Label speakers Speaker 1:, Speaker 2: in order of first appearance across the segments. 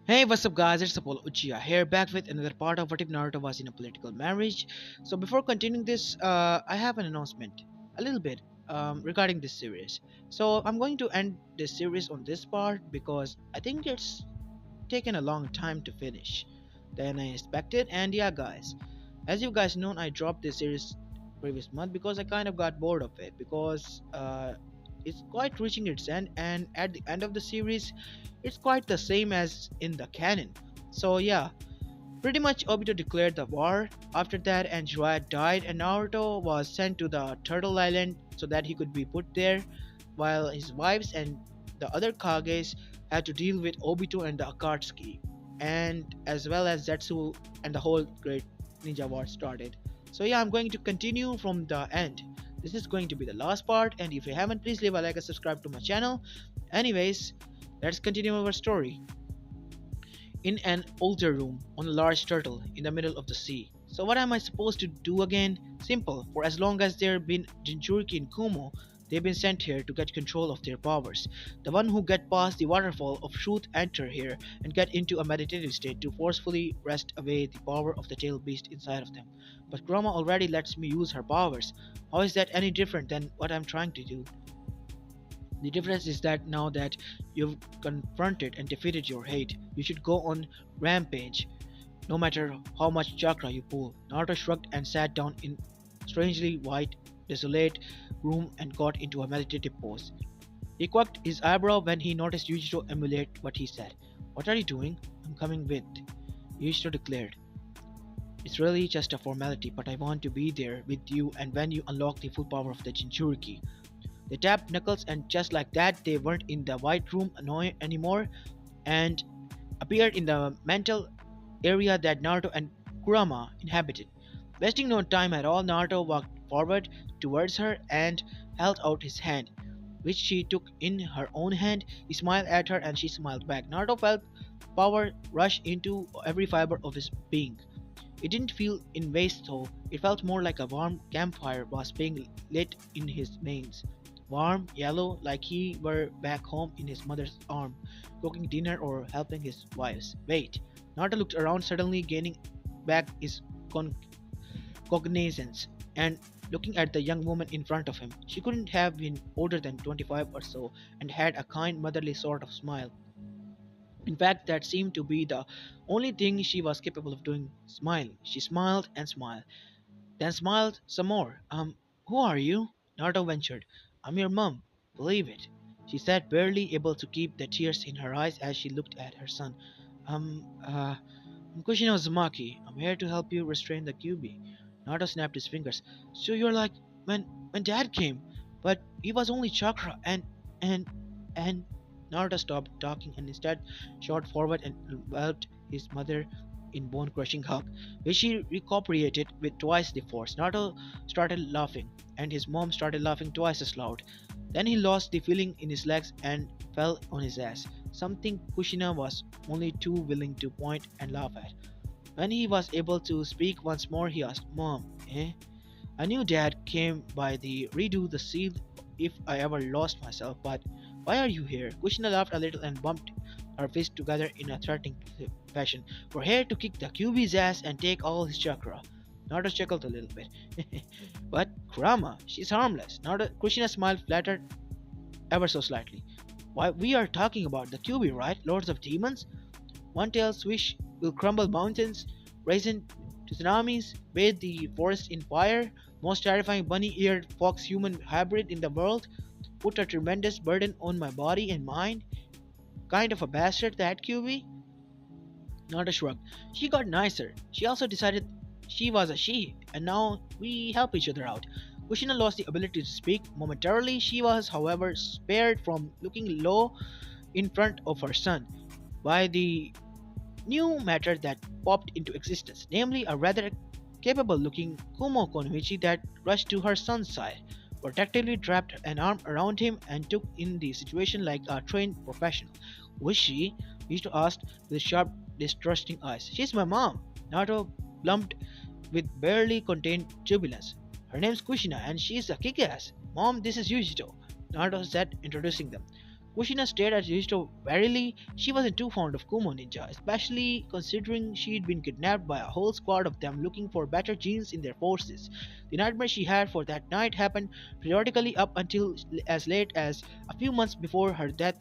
Speaker 1: Hey, what's up, guys? It's Apollo Uchiha here, back with another part of What If Naruto Was in a Political Marriage. So, before continuing this, I have an announcement, a little bit, regarding this series. So, I'm going to end this series on this part because I think it's taken a long time to finish than I expected. And yeah, guys, as you guys know, I dropped this series previous month because I kind of got bored of it because it's quite reaching its end, and at the end of the series, it's quite the same as in the canon. So yeah, pretty much Obito declared the war after that, and Jiraiya died, and Naruto was sent to the Turtle Island so that he could be put there, while his wives and the other Kages had to deal with Obito and the Akatsuki, and as well as Zetsu, and the whole great ninja war started. So yeah, I'm going to continue from the end. This is going to be the last part, and if you haven't, please leave a like and subscribe to my channel. Anyways, let's continue our story. In an older room on a large turtle in the middle of the sea. So what am I supposed to do again? Simple, for as long as there been Jinchuriki and Kumo, they've been sent here to get control of their powers. The one who get past the waterfall of truth enter here and get into a meditative state to forcefully wrest away the power of the tail beast inside of them. But Kurama already lets me use her powers. How is that any different than what I'm trying to do? The difference is that now that you've confronted and defeated your hate, you should go on rampage, no matter how much chakra you pull. Naruto shrugged and sat down in strangely white, desolate room and got into a meditative pose. He quirked his eyebrow when he noticed Yujiro emulate what he said. What are you doing? I'm coming with, Yujiro declared. It's really just a formality, but I want to be there with you and when you unlock the full power of the Jinchuriki. They tapped knuckles, and just like that, they weren't in the white room anymore and appeared in the mental area that Naruto and Kurama inhabited. Wasting no time at all, Naruto walked forward towards her and held out his hand, which she took in her own hand. He smiled at her and she smiled back. Naruto felt power rush into every fiber of his being. It didn't feel invasive though, it felt more like a warm campfire was being lit in his veins. Warm, yellow, like he were back home in his mother's arm, cooking dinner or helping his wives. Wait, Naruto looked around, suddenly gaining back his cognizance and looking at the young woman in front of him. She couldn't have been older than 25 or so and had a kind motherly sort of smile. In fact, that seemed to be the only thing she was capable of doing, smiling. She smiled and smiled, then smiled some more. Who are you? Naruto ventured. I'm your mom. Believe it. She said, barely able to keep the tears in her eyes as she looked at her son. Um, uh, I'm Kushina Uzumaki. I'm here to help you restrain the QB. Naruto snapped his fingers. So you're like when Dad came, but he was only chakra and and Naruto stopped talking and instead shot forward and enveloped his mother in bone-crushing hug, which she recuperated with twice the force. Naruto started laughing, and his mom started laughing twice as loud. Then he lost the feeling in his legs and fell on his ass, something Kushina was only too willing to point and laugh at. When he was able to speak once more, he asked, Mom, eh? I knew Dad came by the redo the seal if I ever lost myself, but why are you here? Kushina laughed a little and bumped her fists together in a threatening fashion. We're here to kick the QB's ass and take all his chakra. Naruto chuckled a little bit. But Kurama, she's harmless. Naruto, Kushina smiled, flattered ever so slightly. Why, we are talking about the QB, right? Lords of Demons? One tail swish will crumble mountains, raise into tsunamis, bathe the forest in fire, most terrifying bunny-eared fox-human hybrid in the world, put a tremendous burden on my body and mind. Kind of a bastard, that QB? Not a shrug. She got nicer. She also decided she was a she, and now we help each other out. Kushina lost the ability to speak momentarily. She was, however, spared from looking low in front of her son by the new matter that popped into existence, namely a rather capable looking Kumo Konoichi that rushed to her son's side, protectively wrapped an arm around him, and took in the situation like a trained professional. Was she? Misto asked with sharp, distrusting eyes. She's my mom. Naruto blumped with barely contained jubilance. Her name's Kushina and she's a kick-ass. Mom, this is Yujito. Naruto said, introducing them. Kushina stared at Yusto warily. She wasn't too fond of Kumo Ninja, especially considering she'd been kidnapped by a whole squad of them looking for better genes in their forces. The nightmare she had for that night happened periodically up until as late as a few months before her death.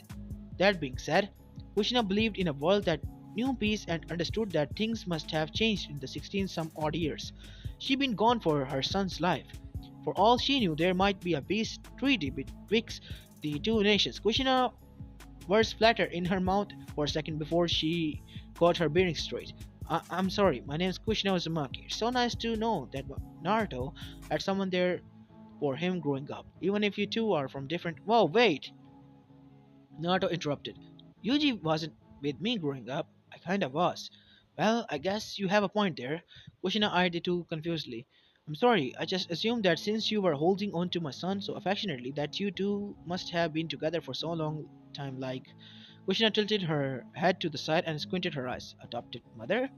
Speaker 1: That being said, Kushina believed in a world that knew peace and understood that things must have changed in the 16 some odd years. She'd been gone for her son's life. For all she knew, there might be a peace treaty betwixt the two nations. Kushina words flattered in her mouth for a second before she got her bearings straight. I'm sorry, my name is Kushina Uzumaki. It's so nice to know that Naruto had someone there for him growing up, even if you two are from different. Whoa, wait! Naruto interrupted. Yuji wasn't with me growing up. I kinda was. Well, I guess you have a point there. Kushina eyed the two confusedly. I'm sorry, I just assumed that since you were holding on to my son so affectionately that you two must have been together for so long time like Kushina tilted her head to the side and squinted her eyes. Adopted mother?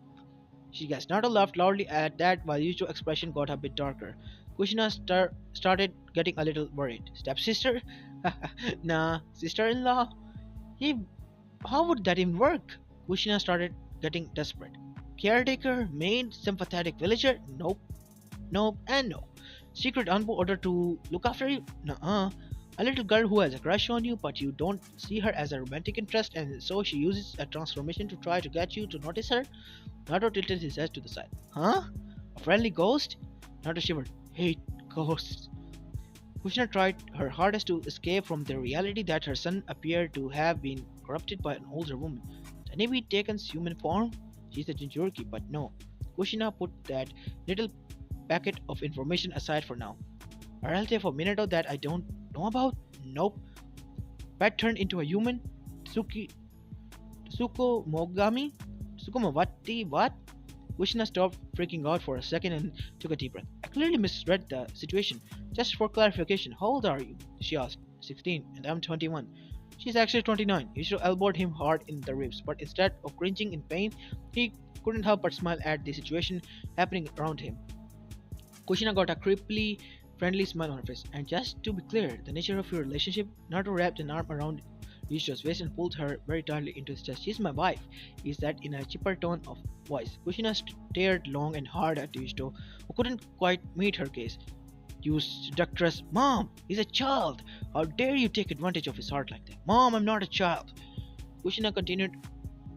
Speaker 1: She guessed. Naruto laughed loudly at that while Yuji's expression got a bit darker. Kushina started getting a little worried. Stepsister? Nah, sister-in-law? He how would that even work? Kushina started getting desperate. Caretaker, maid, sympathetic villager? Nope, nope, and no. Secret Anbu order to look after you? Nuh-uh. A little girl who has a crush on you, but you don't see her as a romantic interest, and so she uses a transformation to try to get you to notice her? Naruto tilted his head to the side. Huh? A friendly ghost? Naruto shivered. Hate ghosts. Kushina tried her hardest to escape from the reality that her son appeared to have been corrupted by an older woman. Can he be taken human form? She said Jinchuriki, but no. Kushina put that little packet of information aside for now. A relative of Minato that I don't know about? Nope. Pet turned into a human? Tsuko Mogami? Tsukumawati? What? Kushina stopped freaking out for a second and took a deep breath. I clearly misread the situation. Just for clarification, how old are you? She asked. 16, and I'm 21. She's actually 29. Yushiro elbowed him hard in the ribs, but instead of cringing in pain, he couldn't help but smile at the situation happening around him. Kushina got a creepily friendly smile on her face. And just to be clear, the nature of your relationship, Naruto wrapped an arm around Yushiro's waist and pulled her very tightly into his chest. She's my wife, he said in a chipper tone of voice. Kushina stared long and hard at Yushiro, who couldn't quite meet her gaze. You seductress! Mom! He's a child! How dare you take advantage of his heart like that? Mom, I'm not a child! Kushina continued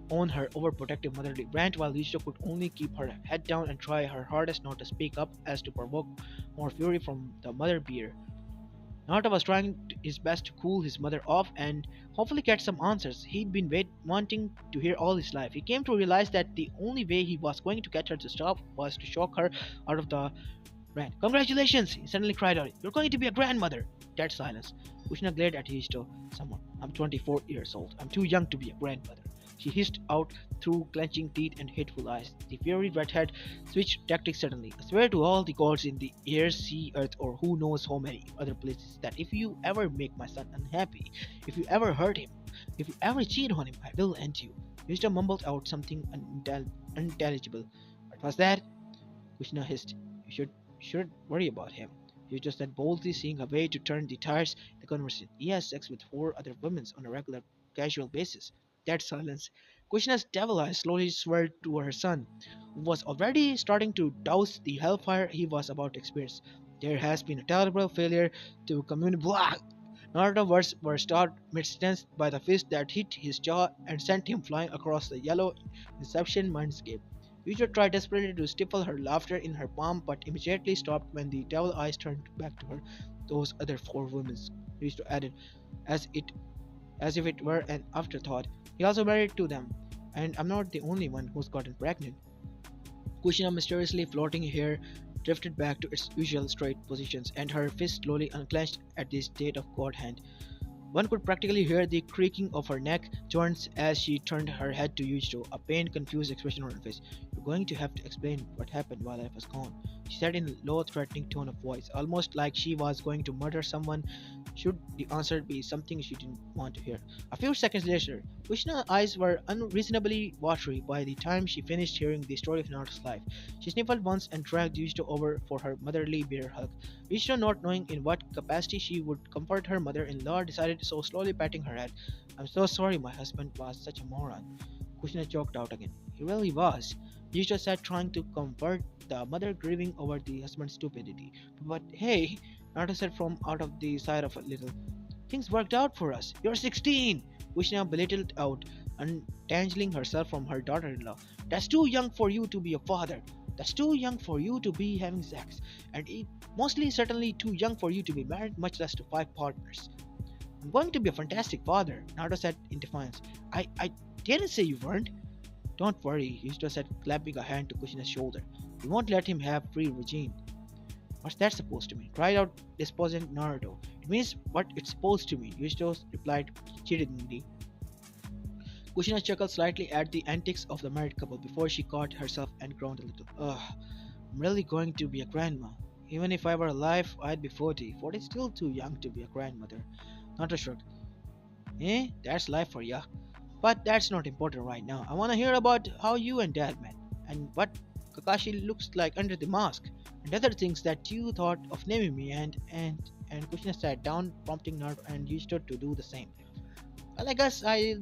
Speaker 1: on her overprotective motherly rant while Yushiro could only keep her head down and try her hardest not to speak up as to provoke more fury from the mother bear. Naruto was trying his best to cool his mother off and hopefully get some answers he'd been wanting to hear all his life. He came to realize that the only way he was going to get her to stop was to shock her out of the rant. Congratulations! He suddenly cried out. You're going to be a grandmother! Dead silence. Kushina glared at Histo. Someone. I'm 24 years old. I'm too young to be a grandmother. She hissed out through clenching teeth and hateful eyes. The fiery redhead switched tactics suddenly. I swear to all the gods in the air, sea, earth, or who knows how many other places that if you ever make my son unhappy, if you ever hurt him, if you ever cheat on him, I will end you. Mr. mumbled out something unintelligible. What was that? Kushina hissed. You shouldn't worry about him. You just said boldly, seeing a way to turn the tires in the conversation. He has sex with 4 other women on a regular, casual basis. Dead silence. Kushina's devil eyes slowly swerved to her son, who was already starting to douse the hellfire he was about to experience. There has been a terrible failure to communicate. Naruto's words were stopped mid-sentence by the fist that hit his jaw and sent him flying across the yellow Inception mindscape. Yuja tried desperately to stifle her laughter in her palm, but immediately stopped when the devil eyes turned back to her. Those other 4 women, Yuja added, as if it were an afterthought. He also married to them, and I'm not the only one who's gotten pregnant. Kushina, mysteriously floating hair, drifted back to its usual straight positions, and her fist slowly unclenched at the state of God hand. One could practically hear the creaking of her neck joints as she turned her head to Yujicho, a pained, confused expression on her face. You're You're going to have to explain what happened while I was gone, she said in a low, threatening tone of voice, almost like she was going to murder someone should the answer be something she didn't want to hear. A few seconds later, Kushina's eyes were unreasonably watery by the time she finished hearing the story of Naruto's life. She sniffled once and dragged Yujito over for her motherly bear hug. Yujito, not knowing in what capacity she would comfort her mother-in-law, decided so, slowly patting her head. I'm so sorry my husband was such a moron. Kushina choked out again. He really was. Yujito said, trying to comfort the mother grieving over the husband's stupidity. But hey, Naruto said from out of the side of a little. Things worked out for us. You're 16! Kushina belittled out, untangling herself from her daughter-in-law. That's too young for you to be a father. That's too young for you to be having sex. And mostly certainly too young for you to be married, much less to five partners. I'm going to be a fantastic father, Naruto said in defiance. I didn't say you weren't. Don't worry, Yuzito said, clapping a hand to Kushina's shoulder. We won't let him have free regime. What's that supposed to mean? Cried out desposant Naruto. It means what it's supposed to mean, Yuzito replied cheatingly. Kushina chuckled slightly at the antics of the married couple before she caught herself and groaned a little. Ugh, I'm really going to be a grandma. Even if I were alive, I'd be 40. 40 is still too young to be a grandmother. Naruto shrugged. Eh, that's life for ya. But that's not important right now. I wanna hear about how you and Dad met, and what Kakashi looks like under the mask, and other things that you thought of naming me and Kushina sat down, prompting Naruto and Yuzito to do the same. Well, I guess I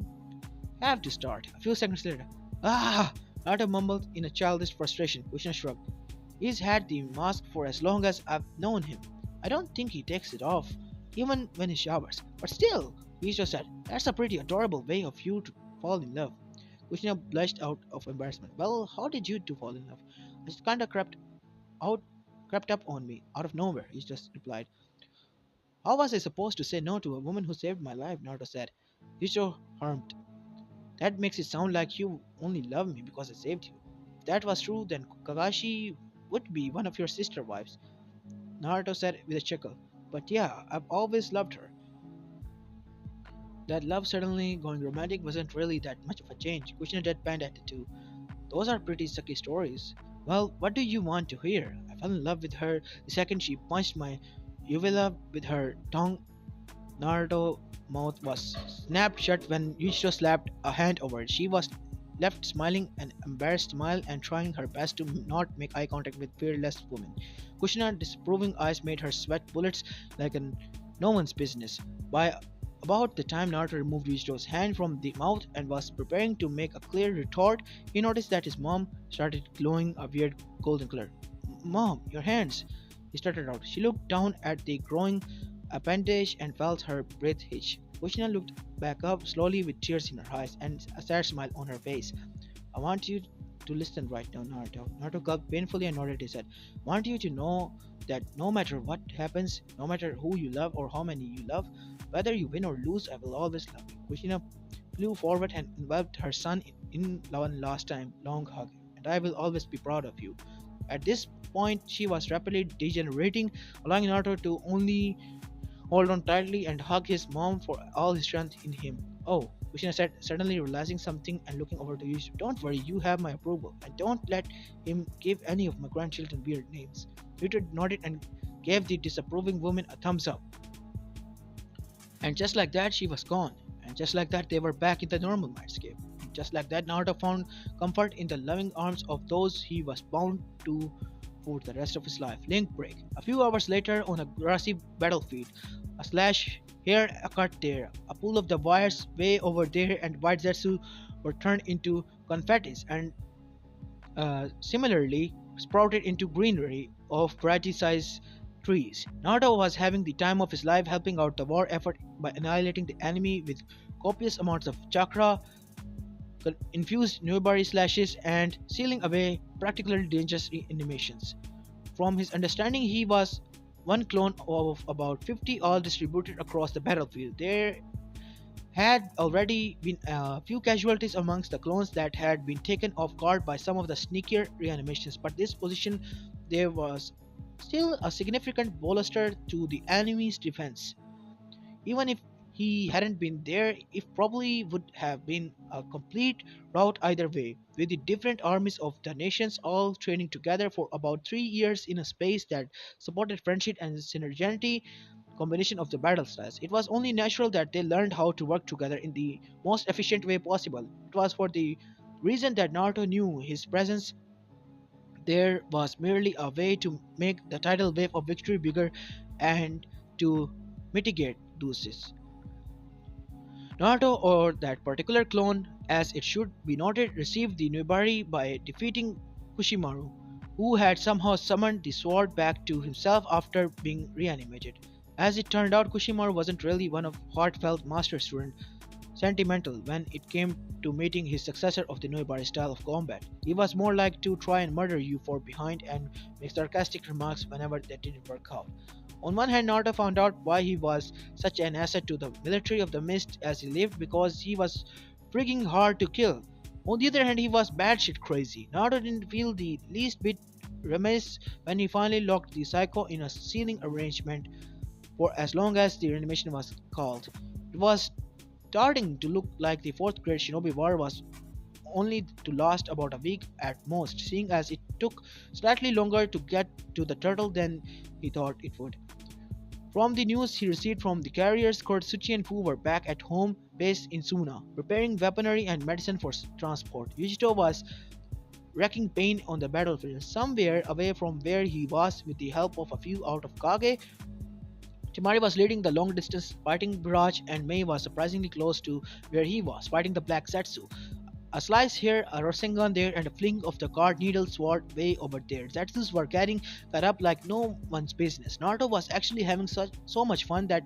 Speaker 1: have to start. A few seconds later. Ah! Naruto mumbled in a childish frustration. Kushina shrugged. He's had the mask for as long as I've known him. I don't think he takes it off, even when he showers. But still, Yuzito said, that's a pretty adorable way of you to fall in love. Kushina blushed out of embarrassment. Well, how did you two fall in love? I just kinda out crept up on me, out of nowhere, he just replied. How was I supposed to say no to a woman who saved my life? Naruto said. Yuzito harmed. That makes it sound like you only love me because I saved you. If that was true, then Kakashi would be one of your sister wives. Naruto said with a chuckle. But yeah, I've always loved her. That love suddenly going romantic wasn't really that much of a change. Kushina deadpanned at the two. Those are pretty sucky stories. Well, what do you want to hear? I fell in love with her the second she punched my uvula with her tongue. Naruto's mouth was snapped shut when Yuichiro slapped a hand over it. She was left smiling an embarrassed smile and trying her best to not make eye contact with fearless woman. Kushina's disapproving eyes made her sweat bullets like an no one's business. By about the time Naruto removed Yuichiro's hand from the mouth and was preparing to make a clear retort, he noticed that his mom started glowing a weird golden color. Mom, your hands, he stuttered out. She looked down at the growing appendage and felt her breath hitch. Kushina looked back up slowly with tears in her eyes and a sad smile on her face. I want you to listen right now, Naruto. Naruto gulped painfully and nodded his head. I want you to know that no matter what happens, no matter who you love or how many you love, whether you win or lose, I will always love you. Kushina flew forward and enveloped her son in one last time long hug. And I will always be proud of you. At this point, she was rapidly degenerating, allowing Naruto to only hold on tightly and hug his mom for all his strength in him. Oh, Kushina said, suddenly realizing something and looking over to Yusuf. Don't worry, you have my approval, and don't let him give any of my grandchildren weird names. Yusuf nodded and gave the disapproving woman a thumbs up. And just like that, she was gone. And just like that, they were back in the normal mindscape. And just like that, Naruto found comfort in the loving arms of those he was bound to for the rest of his life. Link break. A few hours later, on a grassy battlefield, a slash here, a cut there, a pull of the wires way over there, and white zetsu were turned into confettis and similarly sprouted into greenery of variety-sized trees. Naruto was having the time of his life helping out the war effort by annihilating the enemy with copious amounts of chakra, infused newberry slashes, and sealing away particularly dangerous animations. From his understanding, he was one clone of about 50, all distributed across the battlefield. There had already been a few casualties amongst the clones that had been taken off guard by some of the sneakier reanimations, but this position there was still a significant bolster to the enemy's defense. Even if he hadn't been there, it probably would have been a complete rout either way, with the different armies of the nations all training together for about 3 years in a space that supported friendship and synergy combination of the battle styles. It was only natural that they learned how to work together in the most efficient way possible. It was for the reason that Naruto knew his presence there was merely a way to make the tidal wave of victory bigger and to mitigate losses. Naruto, or that particular clone, as it should be noted, received the Nubari by defeating Kushimaru, who had somehow summoned the sword back to himself after being reanimated. As it turned out, Kushimaru wasn't really one of heartfelt master student sentimental when it came to meeting his successor of the Nubari style of combat. He was more like to try and murder you for behind and make sarcastic remarks whenever that didn't work out. On one hand, Naruto found out why he was such an asset to the military of the Mist as he lived because he was frigging hard to kill. On the other hand, he was batshit crazy. Naruto didn't feel the least bit remiss when he finally locked the Psycho in a sealing arrangement for as long as the reanimation was called. It was starting to look like the fourth Great Shinobi War was only to last about a week at most, seeing as it took slightly longer to get to the turtle than he thought it would. From the news he received from the carriers, Kurtsuchi and Fu were back at home base in Suna, preparing weaponry and medicine for transport. Yujito was wrecking pain on the battlefield, somewhere away from where he was with the help of a few out of Kage. Temari was leading the long distance fighting barrage, and Mei was surprisingly close to where he was, fighting the Black Zetsu. A slice here, a Rasengan there, and a fling of the card needle sword way over there. Zetsus were carrying that up like no one's business. Naruto was actually having so much fun that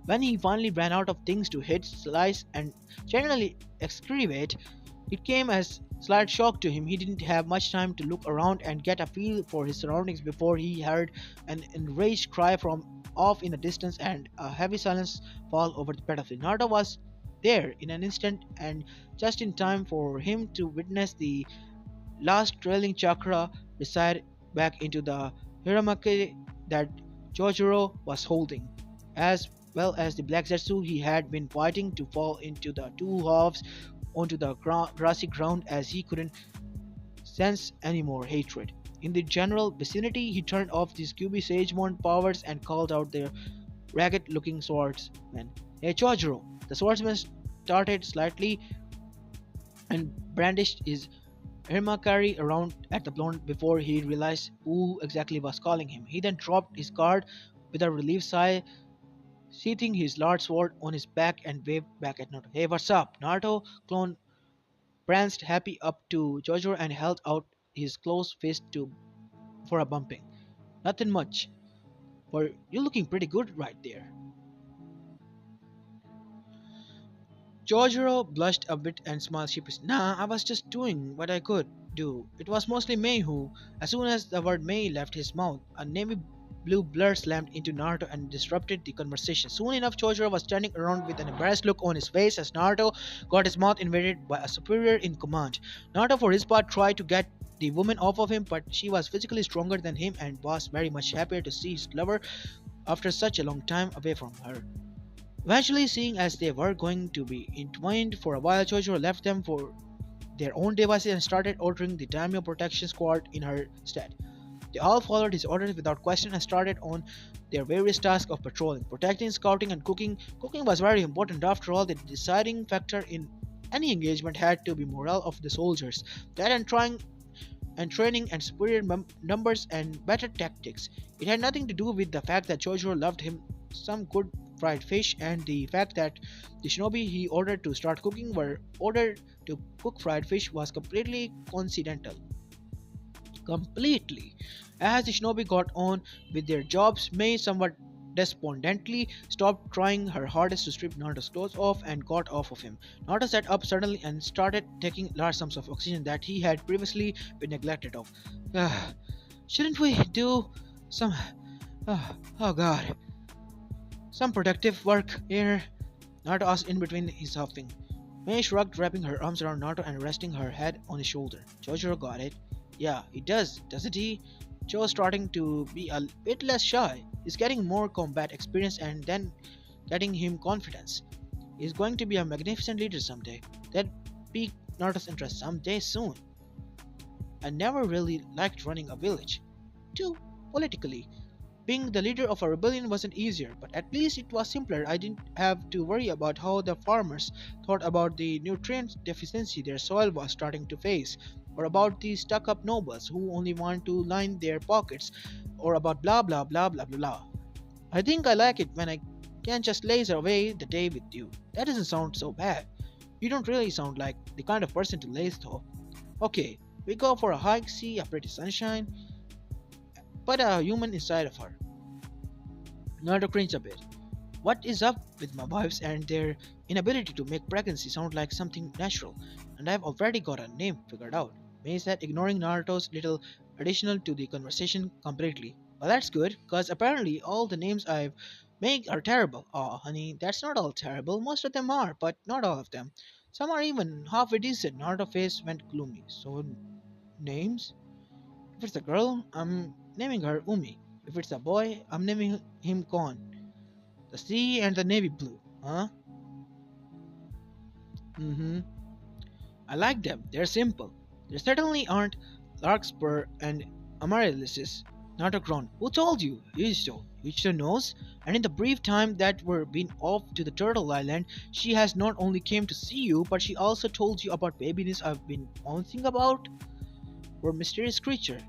Speaker 1: when he finally ran out of things to hit, slice, and generally excavate, it came as slight shock to him. He didn't have much time to look around and get a feel for his surroundings before he heard an enraged cry from off in the distance and a heavy silence fall over the battlefield. Naruto was there in an instant and just in time for him to witness the last trailing chakra reside back into the Hiramaki that Jojuro was holding, as well as the Black Zetsu he had been fighting to fall into the two halves onto the grassy ground as he couldn't sense any more hatred. In the general vicinity, he turned off the Scooby Sagemon powers and called out their ragged looking swordsmen. Hey Chojuro! The swordsman started slightly and brandished his Hirmakari around at the blonde before he realized who exactly was calling him. He then dropped his guard with a relieved sigh, sheathing his large sword on his back and waved back at Naruto. Hey, what's up? Naruto clone pranced happy up to Jojo and held out his closed fist for a bumping. Nothing much, but you're looking pretty good right there. Jojuro blushed a bit and smiled sheepishly. Nah, I was just doing what I could do. It was mostly Mei who, as soon as the word Mei left his mouth, a navy blue blur slammed into Naruto and disrupted the conversation. Soon enough, Jojuro was turning around with an embarrassed look on his face as Naruto got his mouth invaded by a superior in command. Naruto, for his part, tried to get the woman off of him, but she was physically stronger than him and was very much happier to see his lover after such a long time away from her. Eventually, seeing as they were going to be entwined for a while, Jojo left them for their own devices and started ordering the Daimyo protection squad in her stead. They all followed his orders without question and started on their various tasks of patrolling, protecting, scouting, and cooking. Cooking was very important. After all, the deciding factor in any engagement had to be morale of the soldiers. That and training and superior numbers and better tactics. It had nothing to do with the fact that Jojo loved him some good fried fish and the fact that the shinobi he ordered to start cooking were ordered to cook fried fish was completely coincidental. Completely. As the shinobi got on with their jobs, Mei somewhat despondently stopped trying her hardest to strip Naruto's clothes off and got off of him. Naruto sat up suddenly and started taking large sums of oxygen that he had previously been neglected of. Shouldn't we do some... oh god. Some productive work here? Naruto asked in between his huffing. Mei shrugged, wrapping her arms around Naruto and resting her head on his shoulder. Jojuro got it. Yeah, he does, doesn't he? Joe's starting to be a bit less shy. He's getting more combat experience and then getting him confidence. He's going to be a magnificent leader someday. That piqued Naruto's interest someday soon. I never really liked running a village. Too politically. Being the leader of a rebellion wasn't easier, but at least it was simpler. I didn't have to worry about how the farmers thought about the nutrient deficiency their soil was starting to face, or about the stuck up nobles who only want to line their pockets, or about blah blah blah blah blah blah. I think I like it when I can just laze away the day with you. That doesn't sound so bad. You don't really sound like the kind of person to laze though. Okay, we go for a hike, see a pretty sunshine, but a human inside of her. Naruto cringed a bit. What is up with my wives and their inability to make pregnancy sound like something natural? And I've already got a name figured out. May said, ignoring Naruto's little additional to the conversation completely. Well, that's good, cause apparently all the names I've made are terrible. Aw, honey, that's not all terrible. Most of them are, but not all of them. Some are even halfway decent. Naruto's face went gloomy. So, names? If it's a girl, I'm naming her Umi. If it's a boy, I'm naming him Kon. The sea and the navy blue, huh? Mm-hmm. I like them. They're simple. There certainly aren't Larkspur and Amaryllis. Not a crown. Who told you? Yuichiro. Yuichiro knows. And in the brief time that we're been off to the Turtle Island, she has not only came to see you, but she also told you about babiness I've been bouncing about. We're a mysterious creature.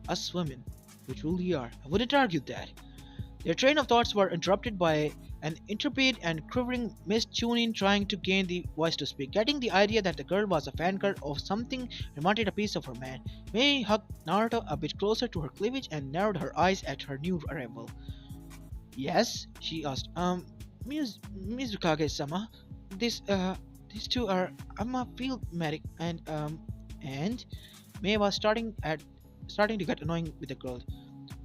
Speaker 1: Us women. We truly are. I wouldn't argue that. Their train of thoughts were interrupted by an intrepid and quivering Miss Chunin trying to gain the voice to speak, getting the idea that the girl was a fangirl of something and wanted a piece of her man. Mei hugged Naruto a bit closer to her cleavage and narrowed her eyes at her new arrival. Yes? She asked. Mizukage-sama, this, these two are, I'm a field medic and Mei was starting to get annoying with the girl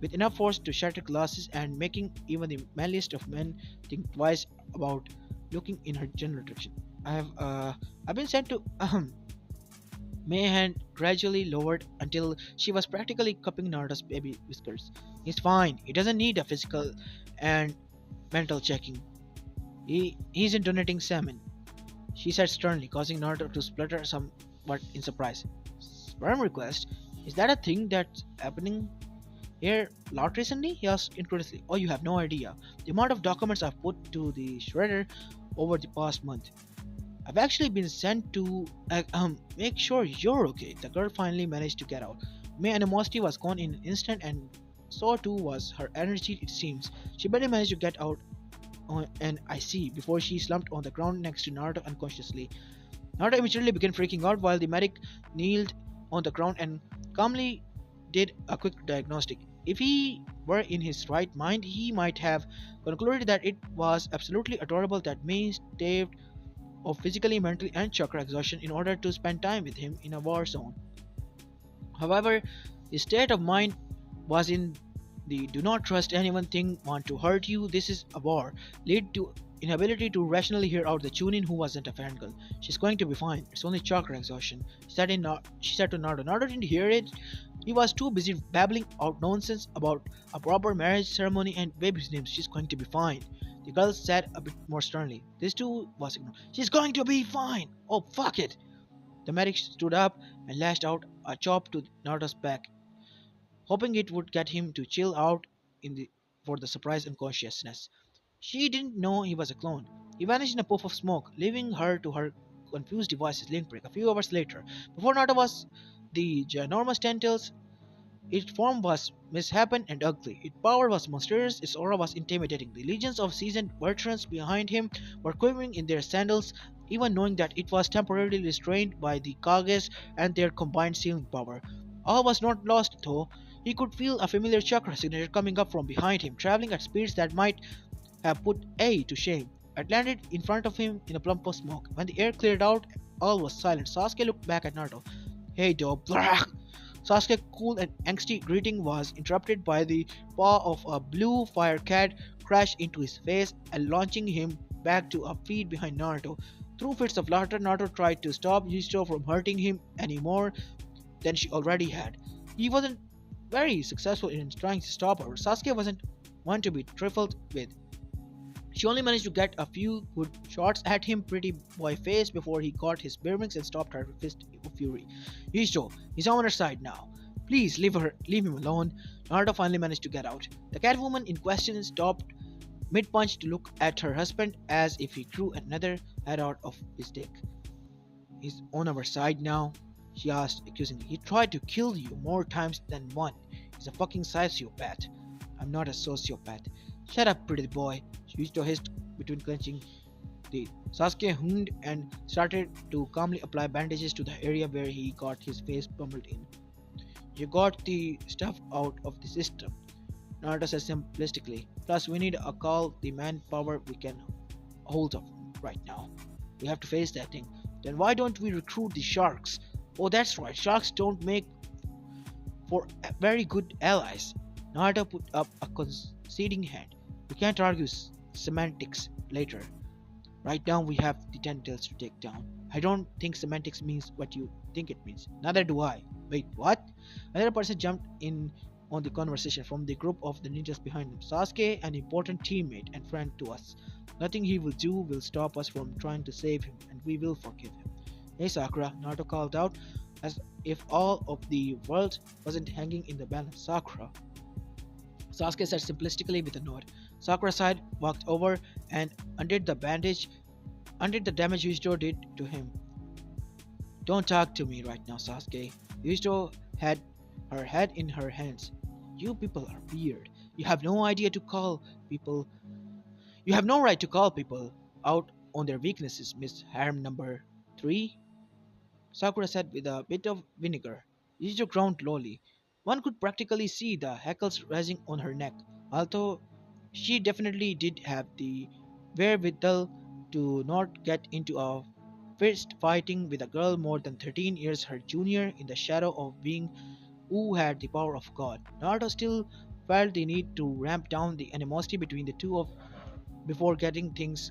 Speaker 1: with enough force to shatter glasses and making even the manliest of men think twice about looking in her general direction. I've been sent to May hand gradually lowered until she was practically cupping Naruto's baby whiskers. He's fine. He doesn't need a physical and mental checking. He isn't donating salmon, she said sternly, causing Naruto to splutter somewhat in surprise. Sperm request? Is that a thing that's happening here lot recently? He asked incredulously. Oh, you have no idea. The amount of documents I've put to the shredder over the past month. I've actually been sent to make sure you're okay. The girl finally managed to get out. My animosity was gone in an instant, and so too was her energy, it seems. She barely managed to get out and I see before she slumped on the ground next to Naruto unconsciously. Naruto immediately began freaking out while the medic kneeled on the ground and calmly did a quick diagnostic. If he were in his right mind, he might have concluded that it was absolutely adorable that May staved of physically, mentally, and chakra exhaustion in order to spend time with him in a war zone. However, his state of mind was in the do not trust anyone thing, want to hurt you, this is a war, lead to inability to rationally hear out the Chunin who wasn't a fangirl. She's going to be fine, it's only chakra exhaustion. She said to Naruto. Naruto didn't hear it. He was too busy babbling out nonsense about a proper marriage ceremony and baby's names. She's going to be fine. The girl said a bit more sternly. This too was ignored. She's going to be fine! Oh, fuck it! The medic stood up and lashed out a chop to Naruto's back, hoping it would get him to chill out for the surprise unconsciousness. She didn't know he was a clone. He vanished in a puff of smoke, leaving her to her confused device's link break a few hours later. Before Naruto was the ginormous tentacles. Its form was misshapen and ugly. Its power was monstrous, its aura was intimidating. The legions of seasoned veterans behind him were quivering in their sandals, even knowing that it was temporarily restrained by the Kages and their combined sealing power. All was not lost, though. He could feel a familiar chakra signature coming up from behind him, traveling at speeds that might have put A to shame. It landed in front of him in a plump of smoke. When the air cleared out, all was silent. Sasuke looked back at Naruto. Hey, dope. Sasuke's cool and angsty greeting was interrupted by the paw of a blue fire cat crash into his face and launching him back to a feet behind Naruto. Through fits of laughter, Naruto tried to stop Yuichiro from hurting him any more than she already had. He wasn't very successful in trying to stop her. Sasuke wasn't one to be trifled with. She only managed to get a few good shots at him pretty boy face before he got his bearings and stopped her fist of fury. Yuichiro, he's on her side now. Please leave him alone. Naruto finally managed to get out. The catwoman in question stopped mid-punch to look at her husband as if he grew another head out of his dick. He's on our side now? She asked accusingly. He tried to kill you more times than one. He's a fucking sociopath. I'm not a sociopath. Shut up, pretty boy. She used to hissed between clenching teeth. Sasuke hummed and started to calmly apply bandages to the area where he got his face pummeled in. You got the stuff out of the system, Naruto said simplistically. Plus, we need a call the manpower we can hold of right now. We have to face that thing. Then why don't we recruit the sharks? Oh, that's right. Sharks don't make for very good allies. Naruto put up a conceding hand. We can't argue semantics later. Right now, we have the tentacles to take down. I don't think semantics means what you think it means. Neither do I. Wait, what? Another person jumped in on the conversation from the group of the ninjas behind him. Sasuke, an important teammate and friend to us. Nothing he will do will stop us from trying to save him, and we will forgive him. Hey Sakura, Naruto called out, as if all of the world wasn't hanging in the balance. Sakura. Sasuke said simplistically with a nod. Sakura sighed, walked over, and undid the damage Yuichiro did to him. Don't talk to me right now, Sasuke. Yuichiro had her head in her hands. You people are weird. You have no idea to call people. You have no right to call people out on their weaknesses, Miss Harem number 3. Sakura said with a bit of vinegar. Yuichiro groaned lowly. One could practically see the hackles rising on her neck, although she definitely did have the wherewithal to not get into a fist fighting with a girl more than 13 years her junior in the shadow of being who had the power of God. Naruto still felt the need to ramp down the animosity between the two of before getting things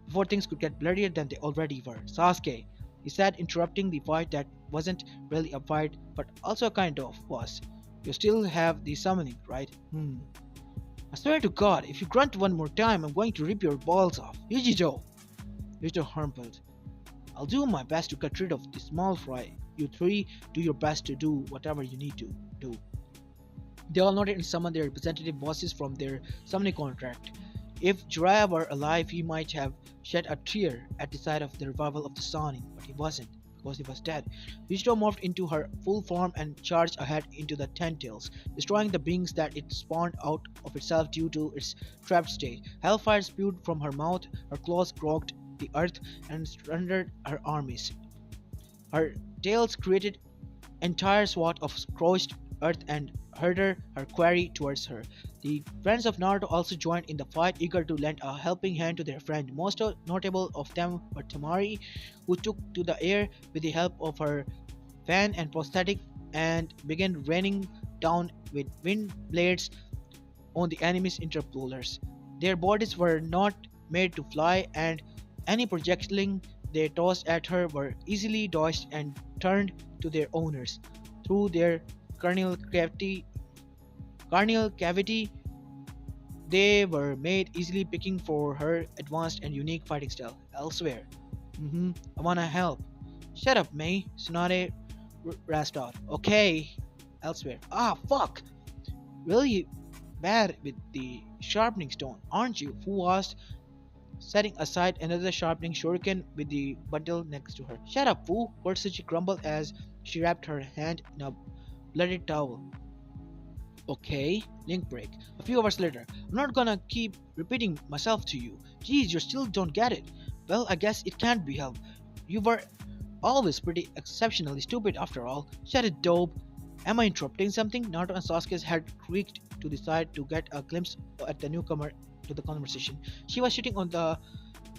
Speaker 1: before things could get bloodier than they already were. Sasuke, he said, interrupting the fight that wasn't really a fight, but also kind of was. You still have the summoning, right? I swear to God, if you grunt one more time, I'm going to rip your balls off. Yujijo! Yujijo humbled. I'll do my best to get rid of the small fry. You three do your best to do whatever you need to do. They all nodded and summoned their representative bosses from their summoning contract. If Jiraiya were alive, he might have shed a tear at the sight of the revival of the Sonic, but he wasn't, because he was dead. Yujijo morphed into her full form and charged ahead into the Ten-Tails, destroying the beings that it spawned out of itself due to its trapped state. Hellfire spewed from her mouth, her claws grogged the earth and surrendered her armies. Her tails created entire swath of scorched earth and hurled her quarry towards her. The friends of Naruto also joined in the fight, eager to lend a helping hand to their friend. Most notable of them were Tamari, who took to the air with the help of her fan and prosthetic and began raining down with wind blades on the enemy's interpolars. Their bodies were not made to fly, and any projectile they tossed at her were easily dodged and turned to their owners through their cranial cavity. Cranial cavity, they were made easily picking for her advanced and unique fighting style. Elsewhere, I wanna help. Shut up, May. Tsunade rasped out. Okay. Elsewhere. Ah, fuck. Really bad with the sharpening stone, aren't you? Fu asked, setting aside another sharpening shuriken with the bundle next to her. Shut up, Fu. Kurtsuchi grumbled as she wrapped her hand in a bloody towel. Okay, link break. A few hours later. I'm not gonna keep repeating myself to you. Geez, you still don't get it. Well, I guess it can't be helped. You were always pretty exceptionally stupid after all. Shut it, dope. Am I interrupting something? Naruto and Sasuke's head creaked to the side to get a glimpse at the newcomer to the conversation. She was sitting on the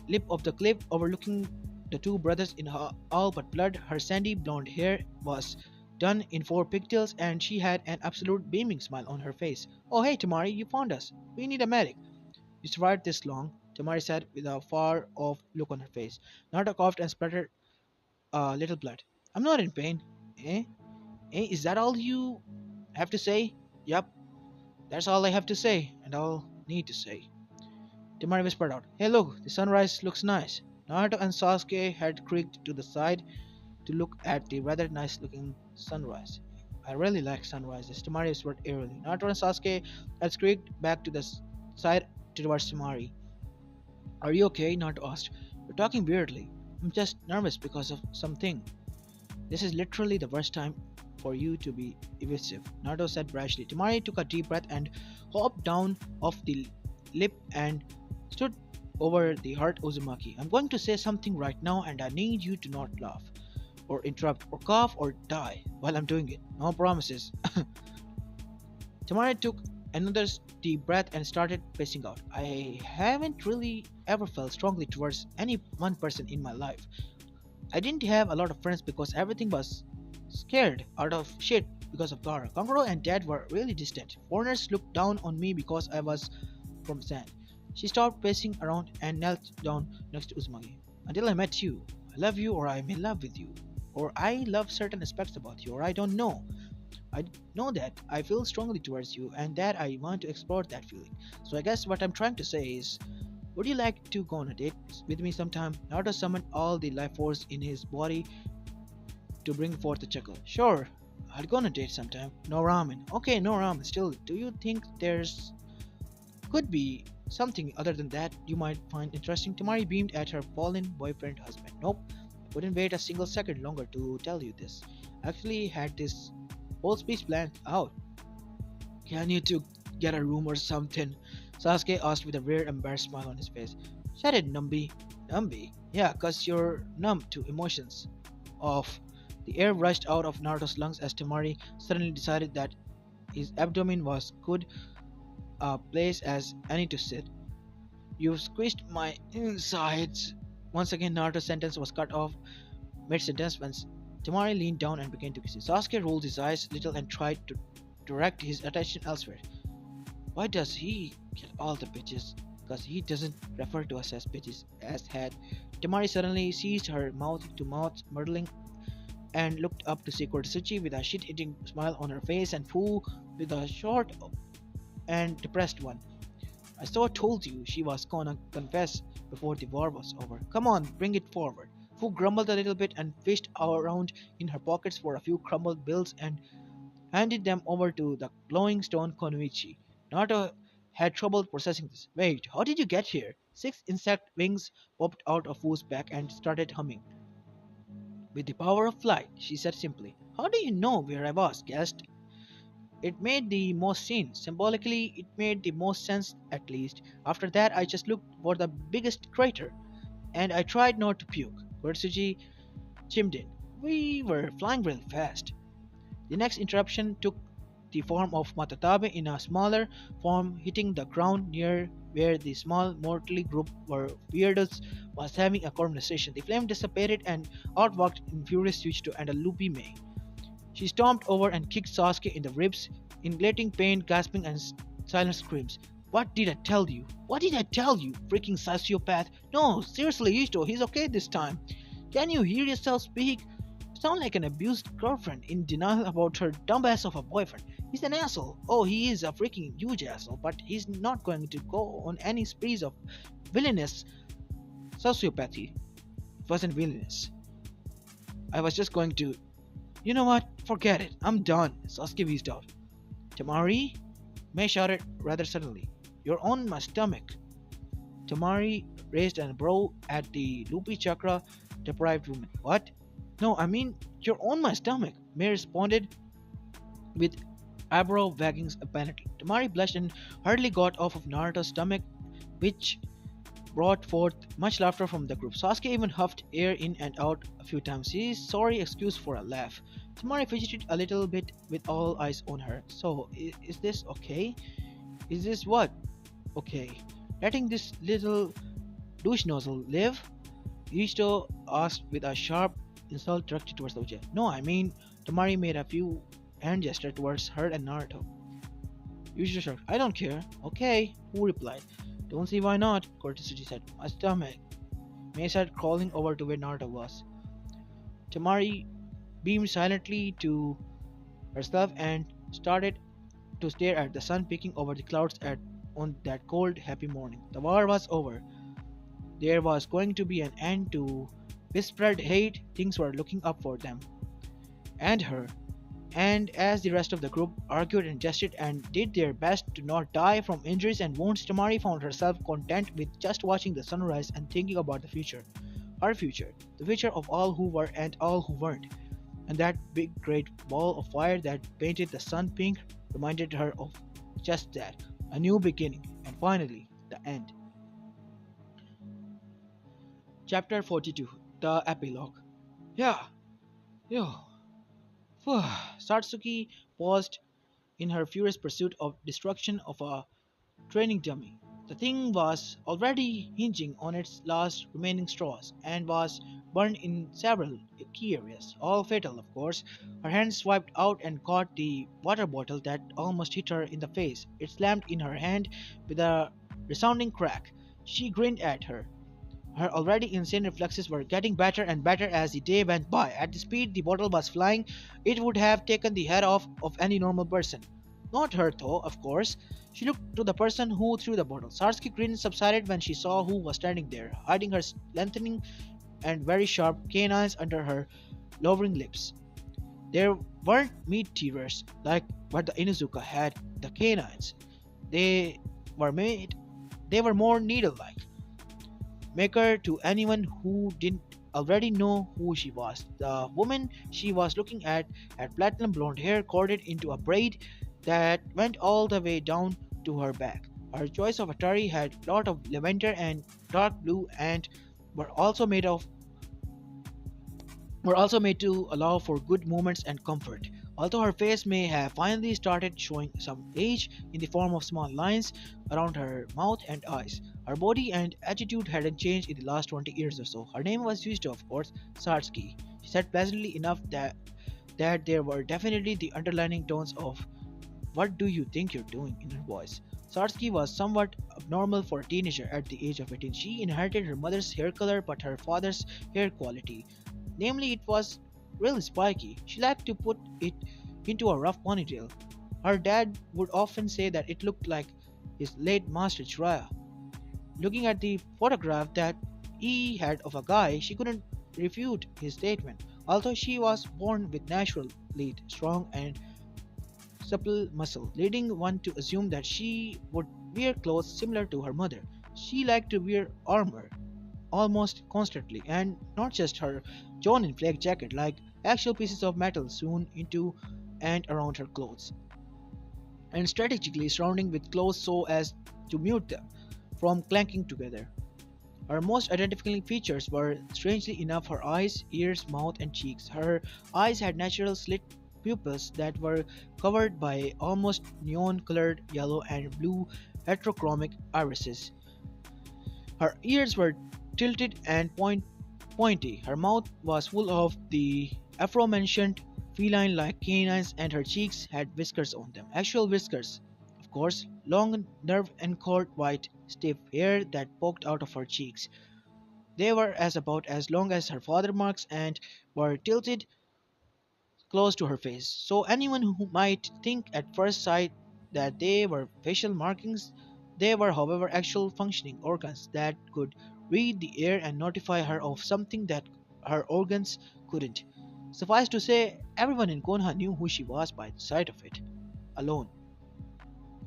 Speaker 1: lip of the cliff, overlooking the two brothers in her all but blood. Her sandy blonde hair was done in 4 pigtails, and she had an absolute beaming smile on her face. Oh, hey, Tamari, you found us. We need a medic. You survived this long, Tamari said with a far off look on her face. Naruto coughed and splattered a little blood. I'm not in pain. Eh? Eh? Is that all you have to say? Yup, that's all I have to say, and I'll need to say. Temari whispered out, "Hey look, the sunrise looks nice." Naruto and Sasuke had creaked to the side to look at the rather nice looking sunrise. "I really like sunrises," Temari whispered eerily. Naruto and Sasuke had creaked back to the side towards Temari. "Are you okay?" Naruto asked. "You're talking weirdly." "I'm just nervous because of something." "This is literally the worst time for you to be evasive," Naruto said brashly. Temari took a deep breath and hopped down off the lip and stood over the hurt Uzumaki. "I'm going to say something right now and I need you to not laugh, or interrupt, or cough, or die while I'm doing it. No promises." Tamara took another deep breath and started pacing out. "I haven't really ever felt strongly towards any one person in my life. I didn't have a lot of friends because everything was scared out of shit because of Gara. Kankuro and Dad were really distant. Foreigners looked down on me because I was from sand." She stopped pacing around and knelt down next to Uzumaki. "Until I met you. I love you, or I'm in love with you. Or I love certain aspects about you, or I don't know. I know that I feel strongly towards you and that I want to explore that feeling. So I guess what I'm trying to say is, would you like to go on a date with me sometime?" Naruto summoned all the life force in his body to bring forth a chuckle. "Sure, I'll go on a date sometime. No ramen." "Okay, no ramen. Still, do you think there's could be something other than that you might find interesting?" Tamari beamed at her fallen boyfriend husband. "Nope. I wouldn't wait a single second longer to tell you this. I actually had this whole speech planned out." "Can you two get a room or something?" Sasuke asked with a rare embarrassed smile on his face. "Shut it, Numby." "Numby? Yeah, 'cause you're numb to emotions." Off. The air rushed out of Naruto's lungs as Temari suddenly decided that his abdomen was good a place as any to sit. "You've squished my insides." Once again, Naruto's sentence was cut off mid sentence when Temari leaned down and began to kiss him. Sasuke rolled his eyes a little and tried to direct his attention elsewhere. "Why does he get all the bitches? Because he doesn't refer to us as bitches, as had." Temari suddenly seized her mouth to mouth, muddling, and looked up to see Kurtsuchi with a shit-eating smile on her face and Fu with a short and depressed one. "I so told you she was gonna confess before the war was over. Come on, bring it forward." Fu grumbled a little bit and fished around in her pockets for a few crumbled bills and handed them over to the glowing stone Konoichi. Naruto had trouble processing this. "Wait, how did you get here?" Six insect wings popped out of Fu's back and started humming. "With the power of flight," she said simply. "How do you know where I was, guest?" It made the most sense. Symbolically, it made the most sense, at least. After that, I just looked for the biggest crater, and I tried not to puke. Kurtsuchi chimed in. "We were flying really fast." The next interruption took the form of Matatabe in a smaller form, hitting the ground near where the small mortally group were weirdos was having a conversation. The flame dissipated and out walked in furious Yuichito and a loopy May. She stomped over and kicked Sasuke in the ribs, in glaring pain, gasping and silent screams. "What did I tell you? What did I tell you? Freaking sociopath! No, seriously, Yuito, he's okay this time. Can you hear yourself speak? You sound like an abused girlfriend in denial about her dumbass of a boyfriend. He's an asshole. Oh, he is a freaking huge asshole, but he's not going to go on any sprees of villainous sociopathy. It wasn't villainous. I was just going to. You know what? Forget it. I'm done." Sasuke wheezed out. "Tamari?" May shouted rather suddenly. "You're on my stomach." Tamari raised an brow at the loopy chakra deprived woman. "What?" "No, I mean, you're on my stomach," May responded with eyebrow wagging apparently. Tamari blushed and hardly got off of Naruto's stomach, which brought forth much laughter from the group. Sasuke even huffed air in and out a few times, his sorry excuse for a laugh. Tamari fidgeted a little bit with all eyes on her. "So, is this okay? Is this what? Okay. Letting this little douche nozzle live?" Yuichito asked with a sharp insult directed towards the Uchiha. "No, I mean," Tamari made a few hand gesture towards her and Naruto. Yuichito shrugged. "I don't care." "Okay," Who replied. "Don't see why not," Kurtsuchi said. "My stomach." May said, crawling over to where Naruto was. Tamari beamed silently to herself and started to stare at the sun peeking over the clouds at on that cold, happy morning. The war was over. There was going to be an end to whispered hate. Things were looking up for them and her. And as the rest of the group argued and jested and did their best to not die from injuries and wounds, Tamari found herself content with just watching the sunrise and thinking about the future. Her future. The future of all who were and all who weren't. And that big great ball of fire that painted the sun pink reminded her of just that. A new beginning. And finally, the end. Chapter 42. The Epilogue. Yeah, yeah. Phew. Satsuki paused in her furious pursuit of destruction of a training dummy. The thing was already hinging on its last remaining straws and was burned in several key areas, all fatal, of course. Her hand swiped out and caught the water bottle that almost hit her in the face. It slammed in her hand with a resounding crack. She grinned at her. Her already insane reflexes were getting better and better as the day went by. At the speed the bottle was flying, it would have taken the head off of any normal person. Not her, though, of course. She looked to the person who threw the bottle. Sarsky grin subsided when she saw who was standing there, hiding her lengthening and very sharp canines under her lowering lips. There weren't meat tearers like what the Inuzuka had the canines. They were made they were more needle-like. Maker to anyone who didn't already know who she was. The woman she was looking at had platinum blonde hair corded into a braid that went all the way down to her back. Her choice of Atari had a lot of lavender and dark blue and were also made of were also made to allow for good movements and comfort. Although her face may have finally started showing some age in the form of small lines around her mouth and eyes, her body and attitude hadn't changed in the last 20 years or so. Her name was used, of course, Sarsky. She said pleasantly enough that there were definitely the underlining tones of "What do you think you're doing?" in her voice. Sarsky was somewhat abnormal for a teenager at the age of 18. She inherited her mother's hair color but her father's hair quality. Namely, it was really spiky. She liked to put it into a rough ponytail. Her dad would often say that it looked like his late master Jiraiya. Looking at the photograph that he had of a guy, she couldn't refute his statement. Although she was born with natural lead, strong and supple muscle, leading one to assume that she would wear clothes similar to her mother. She liked to wear armor almost constantly, and not just her John in flake jacket, like actual pieces of metal sewn into and around her clothes, and strategically surrounding with clothes so as to mute them from clanking together. Her most identifying features were, strangely enough, her eyes, ears, mouth, and cheeks. Her eyes had natural slit pupils that were covered by almost neon colored yellow and blue heterochromic irises. Her ears were tilted and pointy. Her mouth was full of the aforementioned feline like canines, and her cheeks had whiskers on them. Actual whiskers, of course, long, nerve encoded white, stiff hair that poked out of her cheeks. They were as about as long as her father marks and were tilted close to her face. So anyone who might think at first sight that they were facial markings, they were, however, actual functioning organs that could read the air and notify her of something that her organs couldn't. Suffice to say, everyone in Konoha knew who she was by the sight of it alone.